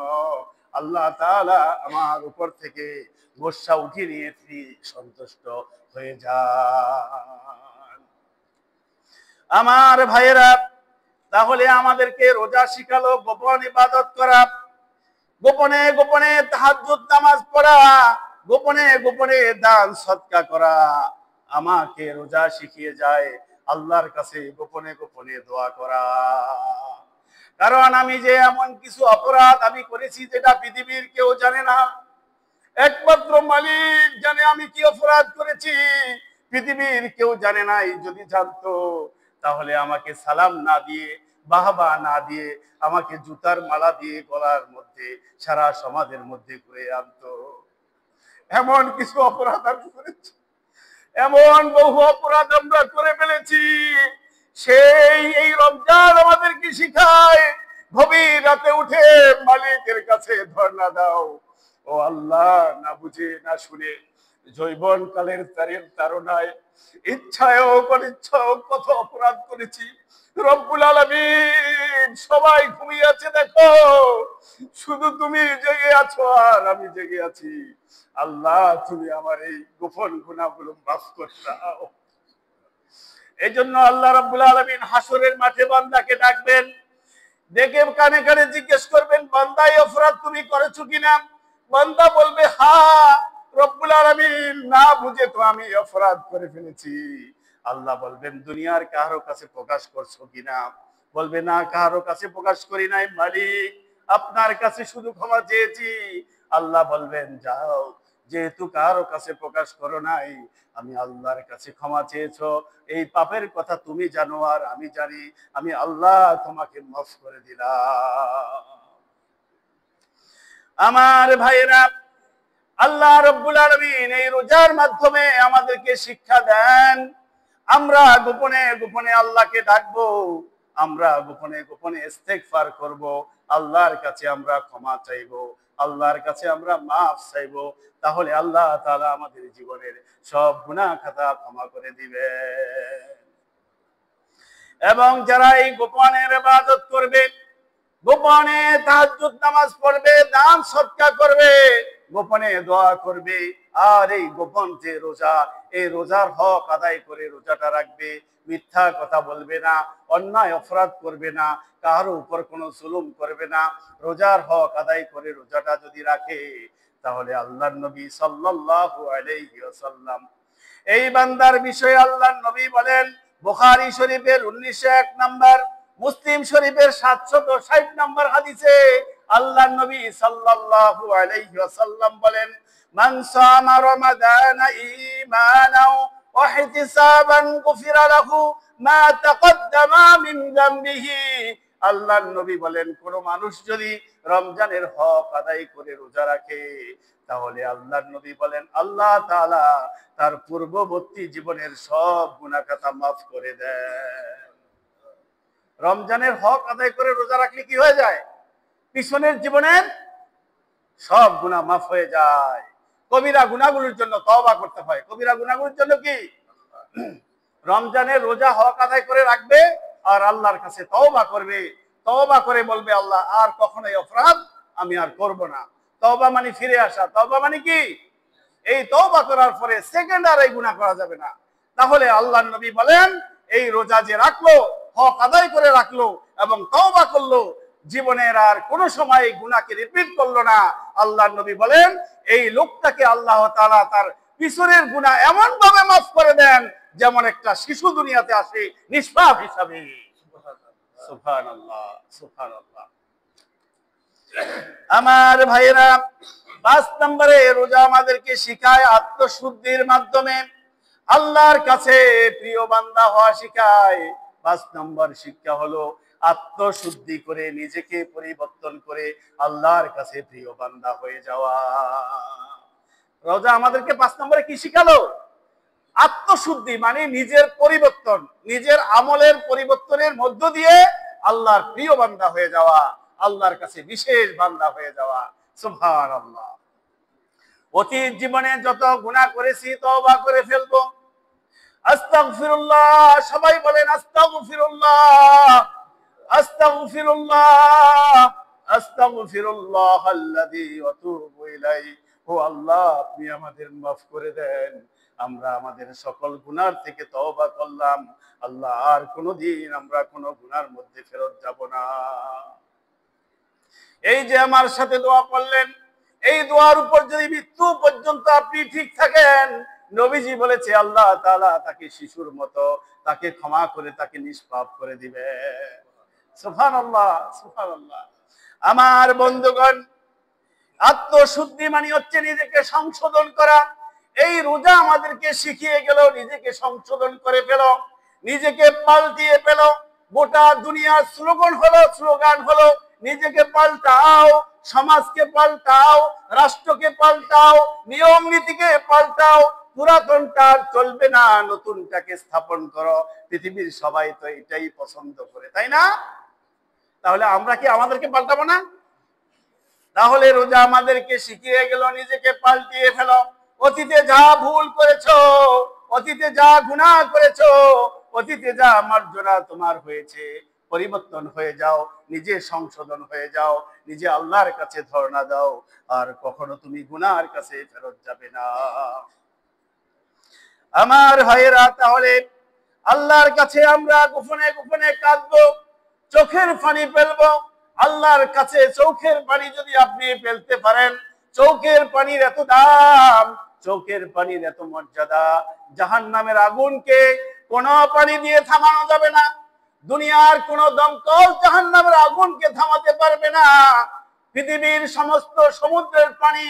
Speaker 1: আল্লাহ তাআলা আমার উপর থেকে গুসা উঠিয়ে নিয়ে সন্তুষ্ট হয়ে যান। আমার ভাইয়েরা, তাহলে আমাদেরকে রোজা শিখালো গোপন ইবাদত করা, গোপনে গোপনে তাহাজ্জুদ নামাজ পড়া, গোপনে গোপনে দান সদকা করা। আমাকে রোজা শিখিয়ে যায় আল্লাহর কাছে গোপনে গোপনে দোয়া করা। কারণ আমি যে এমন কিছু অপরাধ আমি করেছি যেটা পৃথিবীর কেউ জানে না, একমাত্র মালিক জানে আমি কি অপরাধ করেছি, পৃথিবীর কেউ জানে নাই। যদি জানতো তাহলে আমাকে সালাম না দিয়ে, বাহবা না দিয়ে, আমাকে জুতার মালা দিয়ে গলার মধ্যে সারা সমাজের মধ্যে ঘুরে আনতো। এমন কিছু অপরাধ আমি করেছি, এমন বহু অপরাধ আমরা করে ফেলেছি। সেই এই রমজান আমাদেরকে শিখায় গভীর রাতে উঠে মালিকের কাছে ধর্ণা দাও। ও আল্লাহ, না বুঝে না শুনে যৌবন কালের তারুণায় ইচ্ছায় অনিচ্ছায় কত অপরাধ করেছি। রব্বুল আলামিন সবাই ঘুমিয়ে আছে, দেখো শুধু তুমি জেগে আছো আর আমি জেগে আছি। আল্লাহ তুমি আমার এই গোপন গুনাহগুলো মাফ করে দাও। এই জন্য আল্লাহ রাব্বুল আলামিন হাসরের মাঠে বান্দাকে ডাকবেন, ডেকে কানে কানে জিজ্ঞেস করবেন, বান্দা এই অপরাধ তুমি করেছো কিনা? বান্দা বলবে হ্যাঁ, রব্বুল আলামিন না বুঝে তো আমি অপরাধ করে ফেলেছি। আল্লাহ বলবেন দুনিয়ার কারো কাছে প্রকাশ করছো কিনা? বলবে না, কারো কাছে প্রকাশ করি নাই মালিক, আপনার কাছে শুধু ক্ষমা চেয়েছি। আল্লাহ বলবেন যাও, যেহেতু কারো কাছে প্রকাশ করো নাই, আমি আল্লাহর কাছে ক্ষমা চেয়েছো, এই পাপের কথা তুমি জানো আর আমি জানি, আমি আল্লাহ তোমাকে মাফ করে দিলাম। আমার ভাইয়েরা, আল্লাহ রাব্বুল আলামিন এই রোজার মাধ্যমে আমাদেরকে শিক্ষা দেন, আমরা গোপনে গোপনে আল্লাহকে ডাকবো, আমরা গোপনে গোপনে ইস্তেগফার করব, আল্লাহর কাছে আমরা ক্ষমা চাইবো, আল্লাহর কাছে আমরা মাফ চাইবো। তাহলে আল্লাহ তাআলা আমাদের জীবনের সব গুনাহ খাতা ক্ষমা করে দিবেন। এবং যারা এই গোপনের ইবাদত করবে, গোপনে তাহাজ্জুদ নামাজ পড়বে, দান সদকা করবে, গোপনে দোয়া করবে, আর এই গোপন যে রোজা, এই রোজার হক আদায় করে রোজাটা রাখবে, মিথ্যা কথা বলবে না, অন্যায় অপরাধ করবে না, কারো উপর কোনো জুলুম করবে না, রোজার হক আদায় করে রোজাটা যদি রাখে, তাহলে আল্লাহর নবী সাল্লাল্লাহু আলাইহি ওয়াসাল্লাম এই বান্দার বিষয়ে আল্লাহর নবী বলেন, বুখারী শরীফের 1901 নম্বর, মুসলিম শরীফের 760 নম্বর হাদিসে আল্লাহর নবী সাল্লাল্লাহু আলাইহি ওয়াসাল্লাম বলেন, মান সামা রমাদানা ঈমানাও ওয়া ইহতিসাবান গুফিরা লাহু মা তাকদ্দামা মিন যামবিহি। আল্লাহর নবী বলেন, কোন মানুষ যদি রমজানের হক আদায় করে রোজা রাখে, তাহলে আল্লাহর নবী বলেন আল্লাহ তাআলা তার পূর্ববর্তী জীবনের সব গুনাহ খাতা মাফ করে দেন। রমজানের হক আদায় করে রোজা রাখলে কি হয়ে যায়? পিছনের জীবনের সব গুনাহ মাফ হয়ে যায়। কবিরা গুনাহগুলোর জন্য তওবা করতে হয়। কবিরা গুনাহগুলোর জন্য কি? রমজানের রোজা হক আদায় করে রাখবে আর আল্লাহর কাছে তওবা করবে, তওবা করে বলবে আল্লাহ আর কখনো এই অপরাধ আমি আর করব না। তওবা মানে ফিরে আসা, তওবা মানে কি? এই তওবা করার পরে সেকেন্ড আর এই গুনাহ করা যাবে না। তাহলে আল্লাহর নবী বলেন, এই রোজা যে রাখলো, হক আদায় করে রাখলো এবং তওবা করলো, জীবনের আর কোনো সময় এই গুনাহকে রিপিট করলো না, আল্লাহর নবী বলেন এই লোকটাকে আল্লাহ তাআলা তার পিছনের গুনাহ এমন ভাবে মাফ করে দেন যেমন একটা শিশু দুনিয়াতে আসে নিষ্পাপ হিসাবে। সুবহানাল্লাহ, সুবহানাল্লাহ। আমার ভাইয়েরা, 5 নম্বরে রোজা আমাদেরকে শিখায় আত্মশুদ্ধির মাধ্যমে আল্লাহর কাছে প্রিয় বান্দা হওয়া শিখায়। 5 নম্বর শিক্ষা হলো আত্মশুদ্ধি করে নিজেকে পরিবর্তন করে আল্লাহর কাছে প্রিয় বান্দা হয়ে যাওয়া। রোজা আমাদেরকে 5 নম্বরে কি শিখালো? আত্মশুদ্ধি মানে নিজের পরিবর্তন, নিজের আমলের পরিবর্তনের মধ্য দিয়ে আল্লাহর প্রিয় বান্দা হয়ে যাওয়া, আল্লাহর কাছে বিশেষ বান্দা হয়ে যাওয়া। সুবহানাল্লাহ। অতীত জীবনে যত গুনাহ করেছি তওবা করে ফেলবো। আস্তাগফিরুল্লাহ, সবাই বলেন আস্তাগফিরুল্লাহ, আস্তাগফিরুল্লাহ, আস্তাগফিরুল্লাহ আল্লাযী আতুবু ইলাইহি। ও আল্লাহ, আপনি আমাদের মাফ করে দেন, আমরা আমাদের সকল গুনাহ থেকে তওবা করলাম, আল্লাহ আর কোনোদিন আমরা কোনো গুনার মধ্যে ফেরত যাব না। এই যে আমার সাথে দোয়া করলেন, এই দোয়ার উপর যদি মৃত্যু পর্যন্ত আপনি ঠিক থাকেন, নবীজি বলেছে আল্লাহ তাআলা তাকে শিশুর মতো তাকে ক্ষমা করে তাকে নিষ্পাপ করে দিবে। সুবহানাল্লাহ, সুবহানাল্লাহ। আমার বন্ধুগণ, আত্মশুদ্ধি মানে হচ্ছে নিজেকে সংশোধন করা। এই রোজা আমাদেরকে শিখিয়ে গেল নিজেকে সংশোধন করে ফেলো, নিজেকে পাল্টিয়ে ফেলো। গোটা দুনিয়ার স্লোগান হলো নিজেকে পাল্টাও, সমাজকে পাল্টাও, রাষ্ট্রকে পাল্টাও, নিয়ম নীতিকে পাল্টাও। পুরাতনটা চলবে না, নতুনটাকে স্থাপন করো। পৃথিবীর সবাই তো এটাই পছন্দ করে, তাই না? তাহলে আমরা কি আমাদেরকে পাল্টাবো না? তাহলে রোজা আমাদেরকে শিখিয়ে গেল নিজেকে পাল্টিয়ে ফেলো। অতীতে যা ভুল করেছো, অতীতে যা গুনাহ করেছো, অতীতে যা মার্জনা তোমার হয়েছে, পরিবর্তন হয়ে যাও, নিজে সংশোধন হয়ে যাও, নিজে আল্লাহর কাছে ধর্ণা দাও, আর কখনো তুমি গুনাহের কাছে ফেরত যাবে না। আমার ভাইয়েরা, তাহলে আল্লাহর কাছে আমরা গোপনে গোপনে কাঁদবো, চোখের পানি ফেলবো। আল্লাহর কাছে চোখের পানি যদি আপনি ফেলতে পারেন, চোখের পানির এত দাম, চোখের পানির এত মর্যাদা। জাহান্নামের আগুনকে কোনো পানি দিয়ে থামানো যাবে না। দুনিয়ার কোন দমকল জাহান্নামের আগুনকে থামাতে পারবে না। পৃথিবীর সমস্ত সমুদ্রের পানি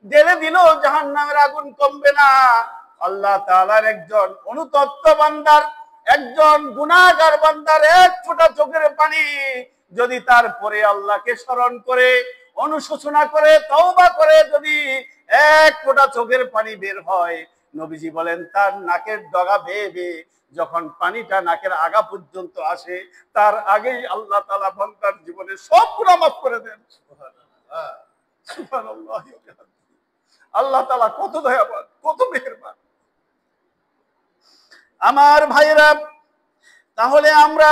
Speaker 1: ঢেলে দিলেও জাহান্নামের আগুন কমবে না। আল্লাহ তাআলার একজন অনুতপ্ত বান্দার, একজন গুনাহগার বান্দার এক ফোঁটা চোখের পানি যদি তারপরে আল্লাহকে স্মরণ করে, অনুশোচনা করে, তওবা করে যদি এক ফোঁটা চোখের পানি বের হয়, নবীজি বলেন তার নাকের ডগা বেয়ে বেয়ে যখন পানিটা নাকের আগা পর্যন্ত আসে, তার আগেই আল্লাহ তাআলা বান্দার জীবনে সব গুনাহ মাফ করে দেন। সুবহানাল্লাহ, সুবহানাল্লাহ। আল্লাহ তাআলা কত দয়াবান, কত মেহেরবান। আমার ভাইরা, তাহলে আমরা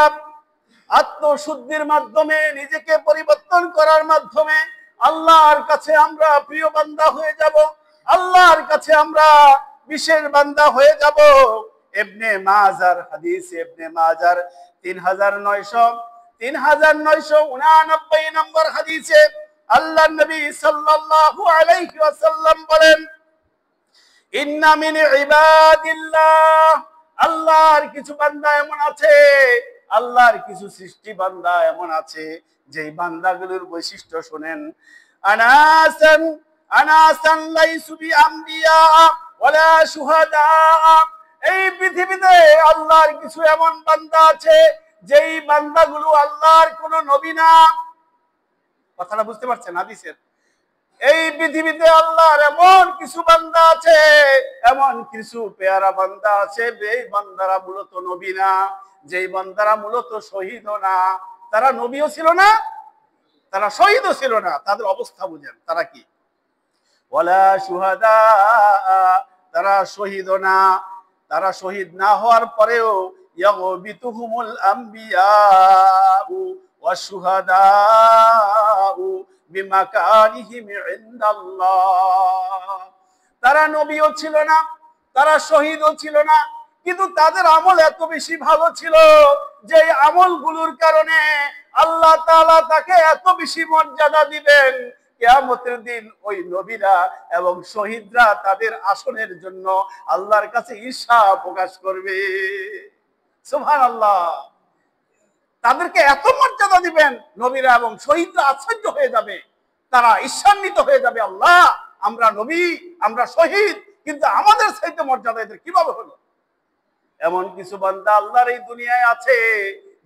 Speaker 1: আত্মশুদ্ধির মাধ্যমে, নিজেকে পরিবর্তন করার মাধ্যমে আল্লাহর কাছে আমরা প্রিয় বান্দা হয়ে যাব, আল্লাহর কাছে আমরা বিশেষ বান্দা হয়ে যাব। ইবনে মাজার হাদিস, ইবনে মাজার 3989 নম্বর হাদিসে আল্লাহর নবী সাল্লাল্লাহু আলাইহি ওয়াসাল্লাম বলেন, ইন্না মিন ইবাদিল্লাহ, আল্লাহর কিছু বান্দা এমন আছে, আল্লাহর কিছু সৃষ্টি বান্দা এমন আছে, যেই বান্দাগুলোর বৈশিষ্ট্য শুনেন। আনাসান আনাসান লাইসু বিআম্বিয়া ওয়ালা শুহাদা, এই পৃথিবীতে আল্লাহর কিছু এমন বান্দা আছে যেই বান্দাগুলো আল্লাহর কোন নবী না। কথাটা বুঝতে পারছেন হাদিসের? এই পৃথিবীতে আল্লাহর এমন কিছু বান্দা আছে, এমন কিছু পেয়ারা বান্দা আছে, যেই বান্দারা মূলত নবী না, যেই বান্দারা মূলত শহীদও না। তারা নবীও ছিল না, তারা শহীদও ছিল না। তাদের অবস্থা বুঝেন, তারা কি? ওয়ালা শুহাদা, তারা শহীদও না। তারা শহীদ না হওয়ার পরেও ইয়াগবিতুহুমুল আম্বিয়াউ ওয়াশ শুহাদাউ বিমাকানিহিম ইনদাল্লাহ। তারা নবীও ছিল না, তারা শহীদও ছিল না, কিন্তু তাদের আমল এত বেশি ভালো ছিল যে আমলগুলোর কারণে আল্লাহ তাআলা তাকে এত বেশি মর্যাদা দিবেন। কিয়ামতের দিন ওই নবীরা এবং শহীদরা তাদের আসনের জন্য আল্লাহর কাছে ঈর্ষা প্রকাশ করবে। সুবহানাল্লাহ। তাদেরকে এত মর্যাদা দিবেন, নবীরা এবং শহীদরা আশ্চর্য হয়ে যাবে, তারা ঈর্ষান্বিত হয়ে যাবে। আল্লাহ, আমরা নবী, আমরা শহীদ, কিন্তু আমাদের চাইতে মর্যাদা এদের কিভাবে হলো? এমন কিছু বান্দা আল্লাহর এই দুনিয়ায় আছে,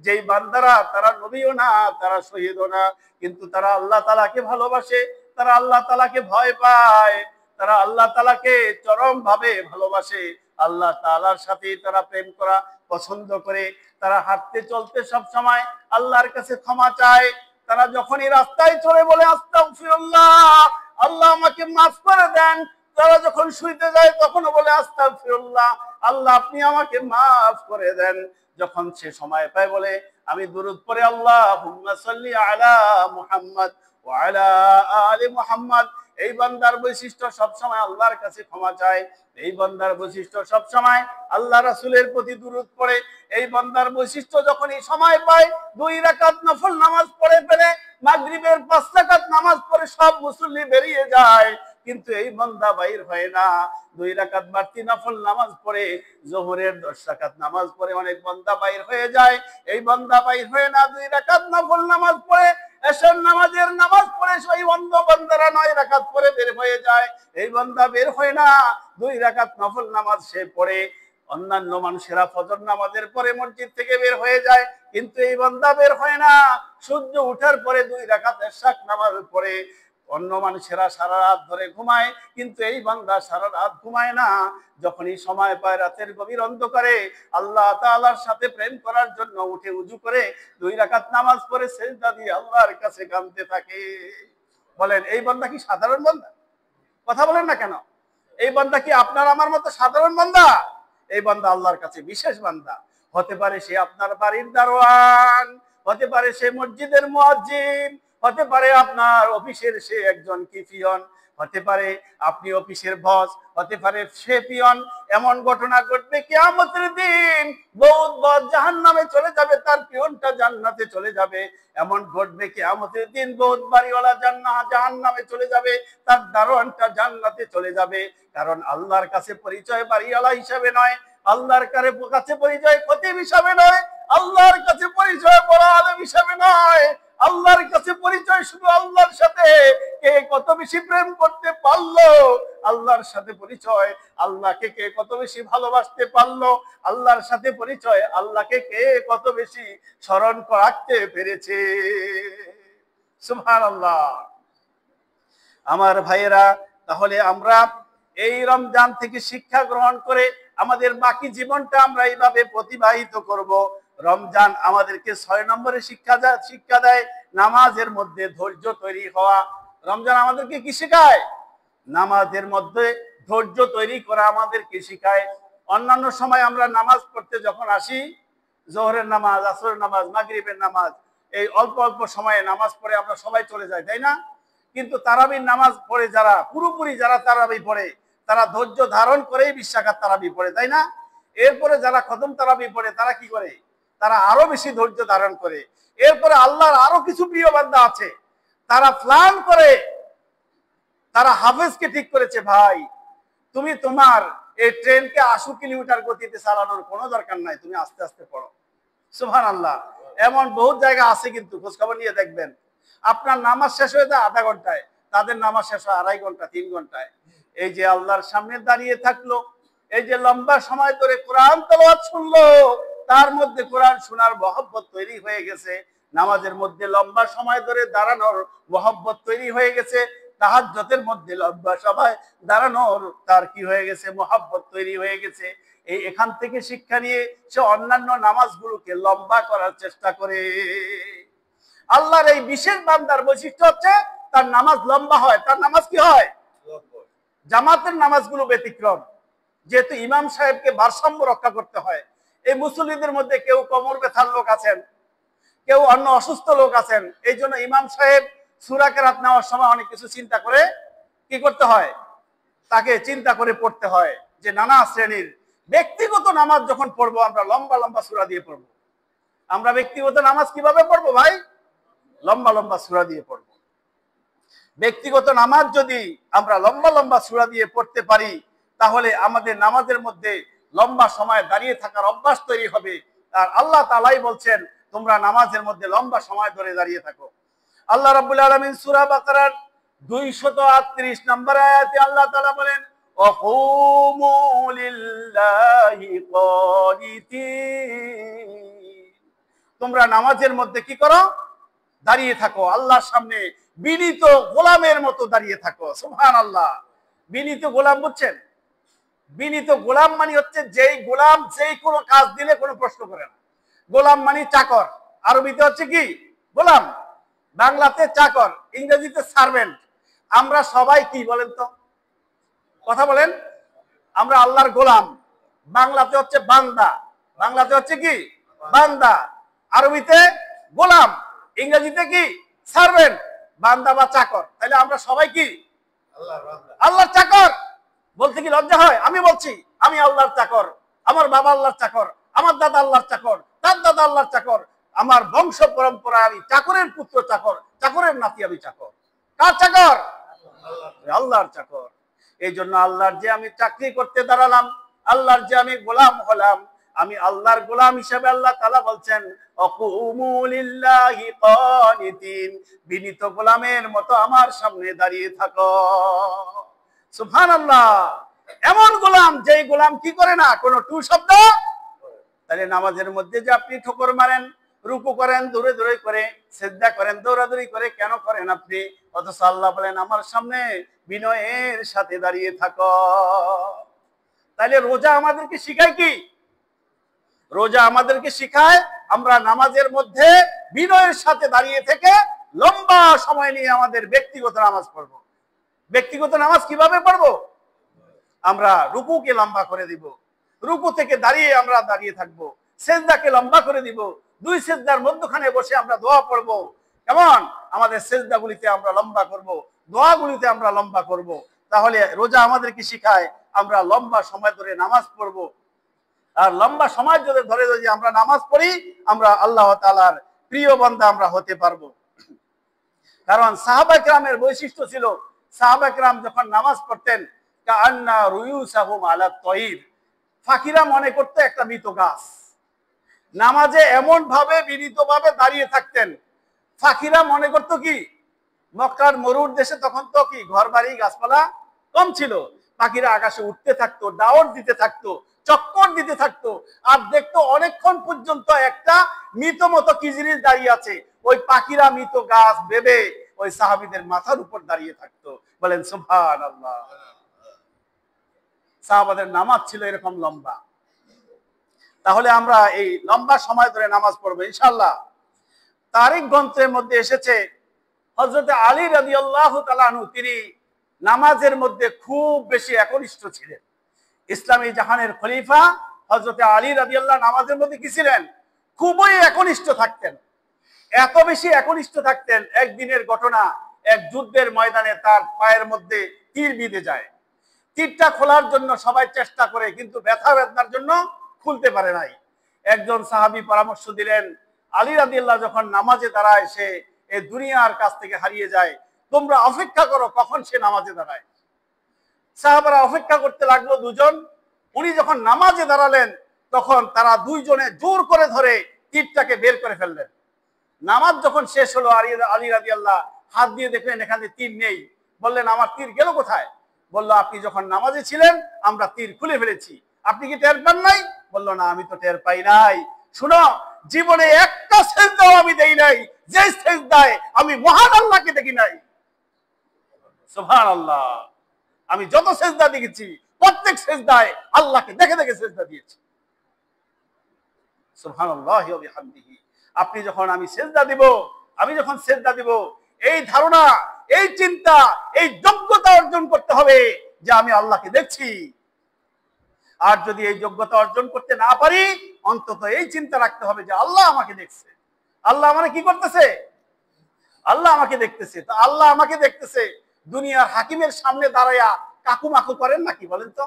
Speaker 1: যেই বান্দারা তারা নবীও না, তারা শহীদও না, কিন্তু তারা আল্লাহ তাআলাকে ভালোবাসে, তারা আল্লাহ তাআলাকে ভয় পায়, তারা আল্লাহ তাআলাকে চরম ভাবে ভালোবাসে, আল্লাহ তাআলার সাথে তারা প্রেম করা পছন্দ করে। তারা হাঁটতে চলতে সব সময় আল্লাহর কাছে ক্ষমা চায়। তারা যখনই রাস্তায় চলে বলে আস্তাগফিরুল্লাহ, আল্লাহ আমাকে মাফ করে দেন। তারা যখন শুইতে যায় তখনও বলে আস্তাগফিরুল্লাহ, আল্লাহ আপনি আমাকে মাফ করে দেন। যখন সে সময় পায় বলে আমি দুরূদ পড়ে আল্লাহুম্মা সাল্লি আলা মুহাম্মদ ওয়া আলা আলি মুহাম্মদ। এই বান্দার বৈশিষ্ট্য সব সময় আল্লাহর কাছে ক্ষমা চায়। এই বান্দার বৈশিষ্ট্য সব সময় আল্লাহ রাসূলের প্রতি দুরূদ পড়ে। এই বান্দার বৈশিষ্ট্য যখনই সময় পায় 2 রাকাত নফল নামাজ পড়ে ফেলে, মাগরিবের 5 রাকাত নামাজ পড়ে সব মুসল্লি বেরিয়ে যায়, কিন্তু এই বান্দা বাইর হয় না। 2 রাকাত বাড়তি নফল নামাজ পড়ে, যোহরের 10 রাকাত নামাজ পড়ে অনেক বান্দা বাইর হয়ে যায়। এই বান্দা বাইর হয় না। 2 রাকাত নফল নামাজ পড়ে, এশার নামাজের নামাজ পড়ে সেই অন্ধ বান্দারা 9 রাকাত পড়ে বের হয়ে যায়। এই বান্দা বের হয় না। 2 রাকাত নফল নামাজ সে পড়ে, অন্যান্য মানুষেরা ফজর নামাজের পরে মসজিদ থেকে বের হয়ে যায়, কিন্তু এই বান্দা বের হয় না। সূর্য ওঠার পরে 2 রাকাত এশার নামাজ পড়ে। অন্য মানুষেরা সারা রাত ধরে ঘুমায়, কিন্তু এই বান্দা সারা রাত ঘুমায় না। যখনই সময় পায় রাতের গভীর অন্ধকারে আল্লাহ তাআলার সাথে প্রেম করার জন্য উঠে উজু করে 2 রাকাত নামাজ পড়ে সিজদা দিয়ে আল্লাহর কাছে কাঁদতে থাকে। বলেন এই বান্দা কি সাধারণ বান্দা? কথা বলেন না কেন? এই বান্দা কি আপনার আমার মতো সাধারণ বান্দা? এই বান্দা আল্লাহর কাছে বিশেষ বান্দা। হতে পারে সে আপনার বাড়ির দারোয়ান, হতে পারে সে মসজিদের মুয়াজ্জিন, হতে পারে আপনার অফিসের সে একজন কি পিয়ন, হতে পারে আপনি অফিসের বস, হতে পারে সে পিয়ন। এমন ঘটনা ঘটবে কিয়ামতের দিন, বহুত জাহান্নামে চলে যাবে, তার পিয়নটা জান্নাতে চলে যাবে। এমন ঘটবে কিয়ামতের দিন, বহুত বাড়িওয়ালা জাহান্নামে চলে যাবে, তার দারোয়ানটা জান্নাতে চলে যাবে। কারণ আল্লাহর কাছে পরিচয় বাড়িওয়ালা হিসাবে নয়, আল্লাহর কাছে পরিচয় খতিব হিসাবে নয়, আল্লাহর কাছে পরিচয় বড় আলেম হিসাবে নয়। আল্লাহর কাছে পরিচয় শুধু আল্লাহর সাথে কে কত বেশি প্রেম করতে পারলো, আল্লাহর সাথে পরিচয় আল্লাহকে কে কত বেশি ভালোবাসতে পারলো, আল্লাহর সাথে পরিচয় আল্লাহকে কে কত বেশি স্মরণ রাখতে পেরেছে। সুবহানাল্লাহ। আমার ভাইয়েরা, তাহলে আমরা এই রমজান থেকে শিক্ষা গ্রহণ করে আমাদের বাকি জীবনটা আমরা এইভাবে প্রতিবাহিত করব। রমজান আমাদেরকে 6 নম্বরে শিক্ষা দেয় নামাজের মধ্যে ধৈর্য তৈরি হওয়া। রমজান আমাদেরকে কি শেখায়? নামাজের মধ্যে ধৈর্য তৈরি করা আমাদেরকে শেখায়। অন্যান্য সময় আমরা নামাজ পড়তে যখন আসি, জোহরের নামাজ, আসরের নামাজ, মাগরিবের নামাজ, এই অল্প অল্প সময়ে নামাজ পড়ে আমরা সবাই চলে যাই, তাই না? কিন্তু তারাবির নামাজ পড়ে যারা পুরোপুরি যারা তারাবি পড়ে, তারা ধৈর্য ধারণ করেই 20 রাকাত তারাবি পড়ে, তাই না? এরপরে যারা খতম তারাবি পড়ে তারা কি করে? তারা আরো বেশি ধৈর্য ধারণ করে। এরপরে আল্লাহর আরো কিছু প্রিয় বান্দা আছে, তারা প্ল্যান করে, তারা হাফেজকে ঠিক করেছে, ভাই তুমি তোমার এই ট্রেনকে 80 কিলোমিটার গতিতে চালানোর কোনো দরকার নাই, তুমি আস্তে আস্তে পড়ো। সুবহানাল্লাহ। এমন বহুত জায়গা আছে, কিন্তু খোঁজখবর নিয়ে দেখবেন আপনার নামাজ শেষ হয়ে যায় আধা ঘন্টায়, তাদের নামাজ শেষ হয় 2.5 ঘন্টা 3 ঘন্টায়। এই যে আল্লাহর সামনে দাঁড়িয়ে থাকলো, এই যে লম্বা সময় ধরে কোরআন তেলাওয়াত শুনলো, তার মধ্যে কোরআন শোনার মহব্বত তৈরি হয়ে গেছে। নামাজের মধ্যে লম্বা সময় ধরে দাঁড়ানোর মহব্বত তৈরি হয়ে গেছে। তাহাজ্জুদের মধ্যে লম্বা সময় দাঁড়ানোর তার কি হয়ে গেছে? মহব্বত তৈরি হয়ে গেছে। এখান থেকে শিক্ষা নিয়ে সে অন্যান্য নামাজগুলোকে লম্বা করার চেষ্টা করে। আল্লাহর এই বিশেষ বান্দার বৈশিষ্ট্য হচ্ছে তার নামাজ লম্বা হয়। তার নামাজ কি হয়? জামাতের নামাজগুলো ব্যতিক্রম, যেহেতু ইমাম সাহেবকে ভারসাম্য রক্ষা করতে হয়। এই মুসল্লিদের মধ্যে কেউ কোমর ব্যথার লোক আছেন, কেউ অন্য অসুস্থ লোক আছেন, এই জন্য ইমাম সাহেব সূরা কেরাত নেওয়ার সময় অনেক কিছু চিন্তা করে কি করতে হয়, তাকে চিন্তা করে পড়তে হয়। যে নানা শ্রেণীর ব্যক্তিগত নামাজ যখন পড়বো আমরা লম্বা লম্বা সূরা দিয়ে পড়বো। আমরা ব্যক্তিগত নামাজ কিভাবে পড়বো ভাই? লম্বা লম্বা সূরা দিয়ে পড়বো। ব্যক্তিগত নামাজ যদি আমরা লম্বা লম্বা সূরা দিয়ে পড়তে পারি, তাহলে আমাদের নামাজের মধ্যে লম্বা সময় দাঁড়িয়ে থাকার অভ্যাস তৈরি হবে। আর আল্লাহ তাআলাই বলছেন তোমরা নামাজের মধ্যে লম্বা সময় ধরে দাঁড়িয়ে থাকো। আল্লাহ রাব্বুল আলামিন সূরা বাকারার 238 নম্বর আয়াতে আল্লাহ তাআলা বলেন, ওয়াকুমু লিল্লাহি কানিতিন, তোমরা নামাজের মধ্যে কি করো? দাঁড়িয়ে থাকো, আল্লাহর সামনে বিনীত গোলামের মতো দাঁড়িয়ে থাকো। সুবহানাল্লাহ। বিনীত গোলাম বুঝছেন? বিনীত গোলাম মানে হচ্ছে যেই গোলাম যেই কোনো কাজ দিলে কোনো প্রশ্ন করে না। গোলাম মানে চাকর, আরবিতে হচ্ছে কি? গোলাম। বাংলাতে চাকর, ইংরেজিতে সার্ভেন্ট। আমরা সবাই কি বলেন তো? কথা বলেন। আমরা আল্লাহর গোলাম। বাংলাতে হচ্ছে বান্দা, বাংলাতে হচ্ছে কি? বান্দা। আরবিতে গোলাম, ইংরেজিতে কি? সার্ভেন্ট। বান্দা বা চাকর। তাহলে আমরা সবাই কি? আল্লাহর চাকর। বলতে কি লজ্জা হয়? আমি বলছি আমি আল্লাহর চাকর, আমার বাবা আল্লাহর চাকর, আমার দাদা আল্লাহর চাকর, তার দাদা আল্লাহর চাকর, আমার বংশ পরম্পরা আমি চাকরের পুত্র চাকর, চাকরের নাতি আমি চাকর। কার চাকর? আল্লাহর চাকর। এই জন্য আল্লাহর যে আমি চাকরি করতে দাঁড়ালাম, আল্লাহর যে আমি গোলাম হলাম, আমি আল্লাহর গোলাম হিসেবে আল্লাহ তাআলা বলছেন ওয়াকুমু লিল্লাহি কানিতিন, বিনীত গোলামের মতো আমার সামনে দাঁড়িয়ে থাকো। সুবহানাল্লাহ। এমন গোলাম যেই গোলাম কি করে না? কোনো টু শব্দ। তাহলে নামাজের মধ্যে যে আপনি ঠোকর মারেন, রুকু করেন দৌড়ে দৌড়ে করে, সিজদা করেন দৌড়াদৌড়ি করে, কেন করেন আপনি? অথচ আল্লাহ বলেন আমার সামনে বিনয়ের সাথে দাঁড়িয়ে থাকো। তাহলে রোজা আমাদেরকে শিখায় কি? রোজা আমাদেরকে শিখায় আমরা নামাজের মধ্যে বিনয়ের সাথে দাঁড়িয়ে থেকে লম্বা সময় নিয়ে আমাদের ব্যক্তিগত নামাজ পড়বো। ব্যক্তিগত নামাজ কিভাবে পড়বো? আমরা রুকুকে লম্বা করে দিব, রুকু থেকে দাঁড়িয়ে আমরা দাঁড়িয়ে থাকবো, সেজদাকে লম্বা করে দিব, 2 সেজদার মধ্যখানে বসে আমরা দোয়া পড়বো। কেমন? আমাদের সেজদাগুলিতে আমরা লম্বা করব, দোয়াগুলিতে আমরা লম্বা করব। তাহলে রোজা আমাদেরকে শিখায় আমরা লম্বা সময় ধরে নামাজ পড়বো। আর লম্বা সময় ধরে যদি আমরা নামাজ পড়ি, আমরা আল্লাহ তাআলার প্রিয় বান্দা আমরা হতে পারবো। কারণ সাহাবা কিরামের বৈশিষ্ট্য ছিল, সাহাবা কিরাম যখন নামাজ পড়তেন, কাআন্না রুয়ুসাহুম আলা তয়ির, ফাকিরা মনে করতে একটা মৃত গাছ। নামাজে এমন ভাবে বিনীতভাবে দাঁড়িয়ে থাকতেন, ফাকিরা মনে করতো কি মক্কার মরুর দেশে তখন তো কি ঘর বাড়ি গাছপালা কম ছিল, পাখিরা আকাশে উঠতে থাকতো, ডাওর দিতে থাকতো, চক্কর দিতে থাকতো, আর দেখতো অনেকক্ষণ পর্যন্ত একটা মৃত মতো কি জিনিস দাঁড়িয়ে আছে। ওই পাখিরা মৃত গাছ ভেবে ওই সাহাবীদের মাথার উপর দাঁড়িয়ে থাকতো। বলেন সুবহানাল্লাহ। সাহাবাদের নামাজ ছিল এরকম লম্বা। তাহলে আমরা এই লম্বা সময় ধরে নামাজ পড়বো ইনশাআল্লাহ। তারিখ গ্রন্থের মধ্যে এসেছে হযরত আলী রাদিয়াল্লাহু তাআলা আনহু তিনি নামাজের মধ্যে খুব বেশি একনিষ্ঠ ছিলেন। ইসলামী জাহানের খলিফা হযরত আলী রাদিয়াল্লাহু নামাজের মধ্যে কি ছিলেন? খুবই একনিষ্ঠ থাকতেন। এত বেশি একনিষ্ঠ থাকতেন, একদিনের ঘটনা, এক যুদ্ধের ময়দানে তার পায়ের মধ্যে তীর বিঁধে যায়। তীরটা খোলার জন্য সবাই চেষ্টা করে, কিন্তু ব্যথা বেদনার জন্য খুলতে পারে নাই। একজন সাহাবী পরামর্শ দিলেন, আলী রাদিয়াল্লাহু যখন নামাজে দাঁড়ায় সে এই দুনিয়ার কাছ থেকে হারিয়ে যায়, তোমরা অপেক্ষা করো কখন সে নামাজে দাঁড়ায়। সাহাবারা অপেক্ষা করতে লাগলো দুজন। উনি যখন নামাজে দাঁড়ালেন তখন তারা দুইজনে জোর করে ধরে তীরটাকে বের করে ফেললেন। নামাজ যখন শেষ হলো, আলী রাদিয়াল্লাহু হাত দিয়ে দেখলেন এখানে তীর নেই। বললেন, আমার তীর গেল কোথায়? বলল, আপনি যখন নামাজে ছিলেন আমরা তীর খুলে ফেলেছি, আপনি কি টের পান নাই? বলল, না আমি তো টের পাই নাই। শুনো, জীবনে একটা সেজদাও আমি দেই নাই যে সেজদায় আমি মহান আল্লাহকে দেখি নাই। সুবহানাল্লাহ। আমি যত সেজদা দেখেছি প্রত্যেক সেজদায় আল্লাহকে দেখে দেখে সেজদা দিয়েছি। সুবহানাল্লাহি ওয়া বিহামদিহি। আপনি যখন আমি যখন সেজদা দিব, এই ধারণা, এই চিন্তা, এই যোগ্যতা অর্জন করতে হবে যে আমি আল্লাহকে দেখছি। আর যদি এই যোগ্যতা অর্জন করতে না পারি, অন্তত এই চিন্তা রাখতে হবে যে আল্লাহ আমাকে দেখছে। আল্লাহ আমাকে কি করতেছে? আল্লাহ আমাকে দেখতেছে। তো আল্লাহ আমাকে দেখতেছে, দুনিয়ার হাকিমের সামনে দাঁড়ায়া কাকু মাকু করেন নাকি বলেন তো?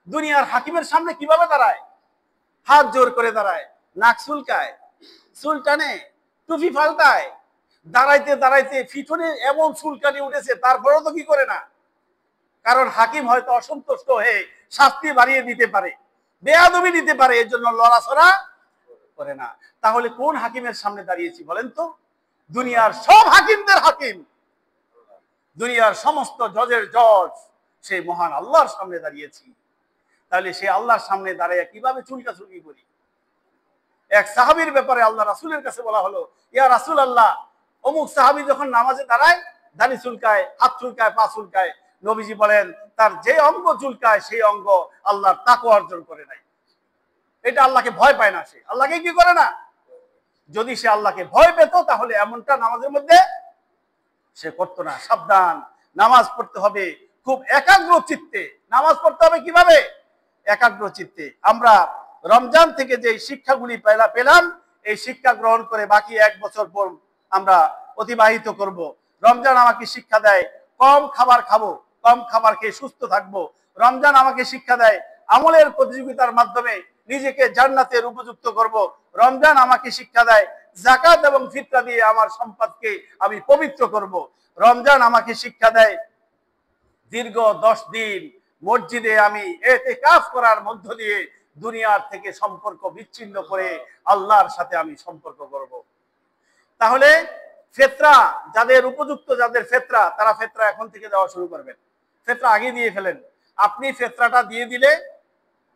Speaker 1: দুনিয়ার হাকিমের সামনে কিভাবে দাঁড়ায়? হাত জোর করে দাঁড়ায়, নাক চুলকায়, চুল টানে, টুপি পাল্টায়, দাঁড়াইতে দাঁড়াইতে পিছনে এমন চুলকানি উঠেছে, তারপরেও তো কি করে না? কারণ হাকিম হয়তো অসন্তুষ্ট হয়ে শাস্তি বাড়িয়ে দিতে পারে, বেয়াদবি দিতে পারে, এর জন্য লড়াছড়া করে না। তাহলে কোন হাকিমের সামনে দাঁড়িয়েছি বলেন তো? দুনিয়ার সব হাকিমদের হাকিম, দুনিয়ার সমস্ত জজের জজ, সেই মহান আল্লাহর সামনে দাঁড়িয়েছি। তাহলে সেই আল্লাহর সামনে দাঁড়িয়ে কিভাবে চুলকাচুলকি করি? এক সাহাবীর ব্যাপারে আল্লাহ রাসূলের কাছে বলা হলো, ইয়া রাসূলুল্লাহ, অমুক সাহাবী যখন নামাজে দাঁড়ায় দাড়ি চুলকায়, হাত চুলকায়, পা চুলকায়। নবীজি বলেন, তার যে অঙ্গ চুলকায় সেই অঙ্গ আল্লাহর তাকওয়া অর্জন করে নাই। এটা আল্লাহকে ভয় পায় না, সে আল্লাহকে কি করে না। যদি সে আল্লাহকে ভয় পেত তাহলে এমনটা নামাজের মধ্যে সে করতো না। সাবধান, নামাজ পড়তে হবে খুব একাগ্র চিত্তে। নামাজ পড়তে হবে কিভাবে? একাগ্র চিত্তে। আমরা রমজান থেকে যে শিক্ষাগুলি পেলাম, এই শিক্ষা গ্রহণ করে বাকি এক বছর পর আমরা অতিবাহিত করব। রমজান আমাকে শিক্ষা দেয় কম খাবার খাবো, কম খাবার খেয়ে সুস্থ থাকবো। রমজান আমাকে শিক্ষা দেয় আমলের প্রতিযোগিতার মাধ্যমে নিজেকে জান্নাতের উপযুক্ত করব। রমজান আমাকে শিক্ষা দেয় যাকাত এবং ফিতরা দিয়ে আমার সম্পদকে আমি পবিত্র করব। রমজান আমাকে শিক্ষা দেয় দীর্ঘ 10 দিন মসজিদে আমি ইতিকাফ করার মধ্য দিয়ে দুনিয়ার থেকে সম্পর্ক বিচ্ছিন্ন করে আল্লাহর সাথে আমি সম্পর্ক করব। তাহলে ফিতরা যাদের উপযুক্ত, যাদের ফিতরা, তারা ফিতরা এখন থেকে দেওয়া শুরু করবেন। ফিতরা আগে দিয়ে ফেলেন। আপনি ফিতরাটা দিয়ে দিলে,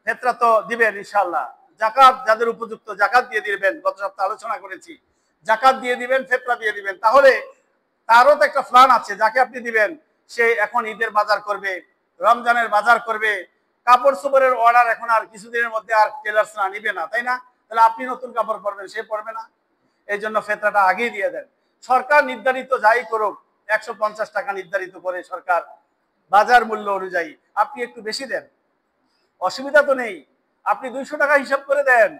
Speaker 1: ফিতরা তো দিবেন ইনশাআল্লাহ। যাকাত যাদের উপযুক্ত যাকাত দিয়ে দিবেন, গত সপ্তাহে আলোচনা করেছি। যাকাত দিয়ে দিবেন, ফিতরা দিয়ে দিবেন। তাহলে তারও তো একটা প্ল্যান আছে, যাকে আপনি দিবেন সে এখন ঈদের বাজার করবে, রমজানের বাজার করবে, কাপড় চোপড়ের অর্ডার এখন আর কিছুদিনের মধ্যে আর টেলার্সরা নিবে না, তাই না? তাহলে আপনি নতুন কাপড় পরবেন, সে পরবে না। এই জন্য ফিতরাটা আগেই দিয়ে দেন। সরকার নির্ধারিত যাই করুক, 150 টাকা নির্ধারিত করে সরকার বাজার মূল্য অনুযায়ী, আপনি একটু বেশি দেন, অসুবিধা তো নেই। আপনি 200 টাকা হিসাব করে দেন।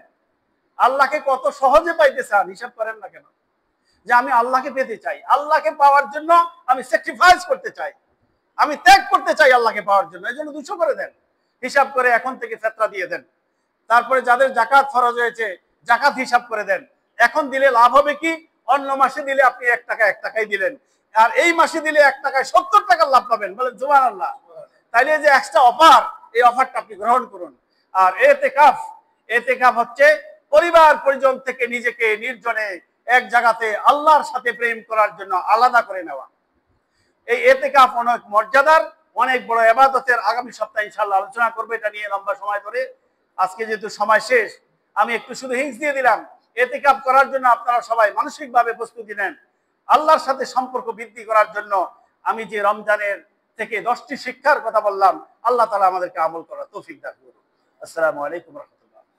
Speaker 1: আল্লাহকে কত সহজে পাইতে চান, হিসাব করেন না কেন? যে আমি আল্লাহকে পেতে চাই, আল্লাহকে পাওয়ার জন্য আমি স্যাক্রিফাইস করতে চাই, আমি ত্যাগ করতে চাই আল্লাহকে পাওয়ার জন্য, এই জন্য 200 করে দেন, হিসাব করে এখন থেকে ফিতরা দিয়ে দেন। তারপরে যাদের জাকাত ফরজ হয়েছে জাকাত হিসাব করে দেন। এখন দিলে লাভ হবে কি, অন্য মাসে দিলে আপনি 1 টাকা 1 টাকাই দিলেন, আর এই মাসে দিলে 1 টাকায় 70 টাকার লাভ পাবেন, বলেন সুবহানাল্লাহ। তাইলে যে এক্সট্রা অফার, এই অফারটা আপনি গ্রহণ করুন। আর এতেকাফ হচ্ছে পরিবার পরিজন থেকে নিজেকে নির্জনে এক জায়গাতে আল্লাহর সাথে প্রেম করার জন্য আলাদা করে নেওয়া। এই এতেকাফ অনেক মর্যাদার, অনেক বড় ইবাদতের। আগামী সপ্তাহে ইনশাআল্লাহ আলোচনা করব এটা নিয়ে লম্বা সময় ধরে। আজকে যেহেতু সময় শেষ, আমি একটু শুধু হিন্স দিয়ে দিলাম। এতেকাফ করার জন্য আপনারা সবাই মানসিকভাবে প্রস্তুতি নেন। আল্লাহর সাথে সম্পর্ক বৃদ্ধি করার জন্য আমি যে রমজানের থেকে 10টি শিক্ষার কথা বললাম, আল্লাহ তাআলা আমাদেরকে আমল করার তৌফিক দান করুন। আসসালামু আলাইকুম।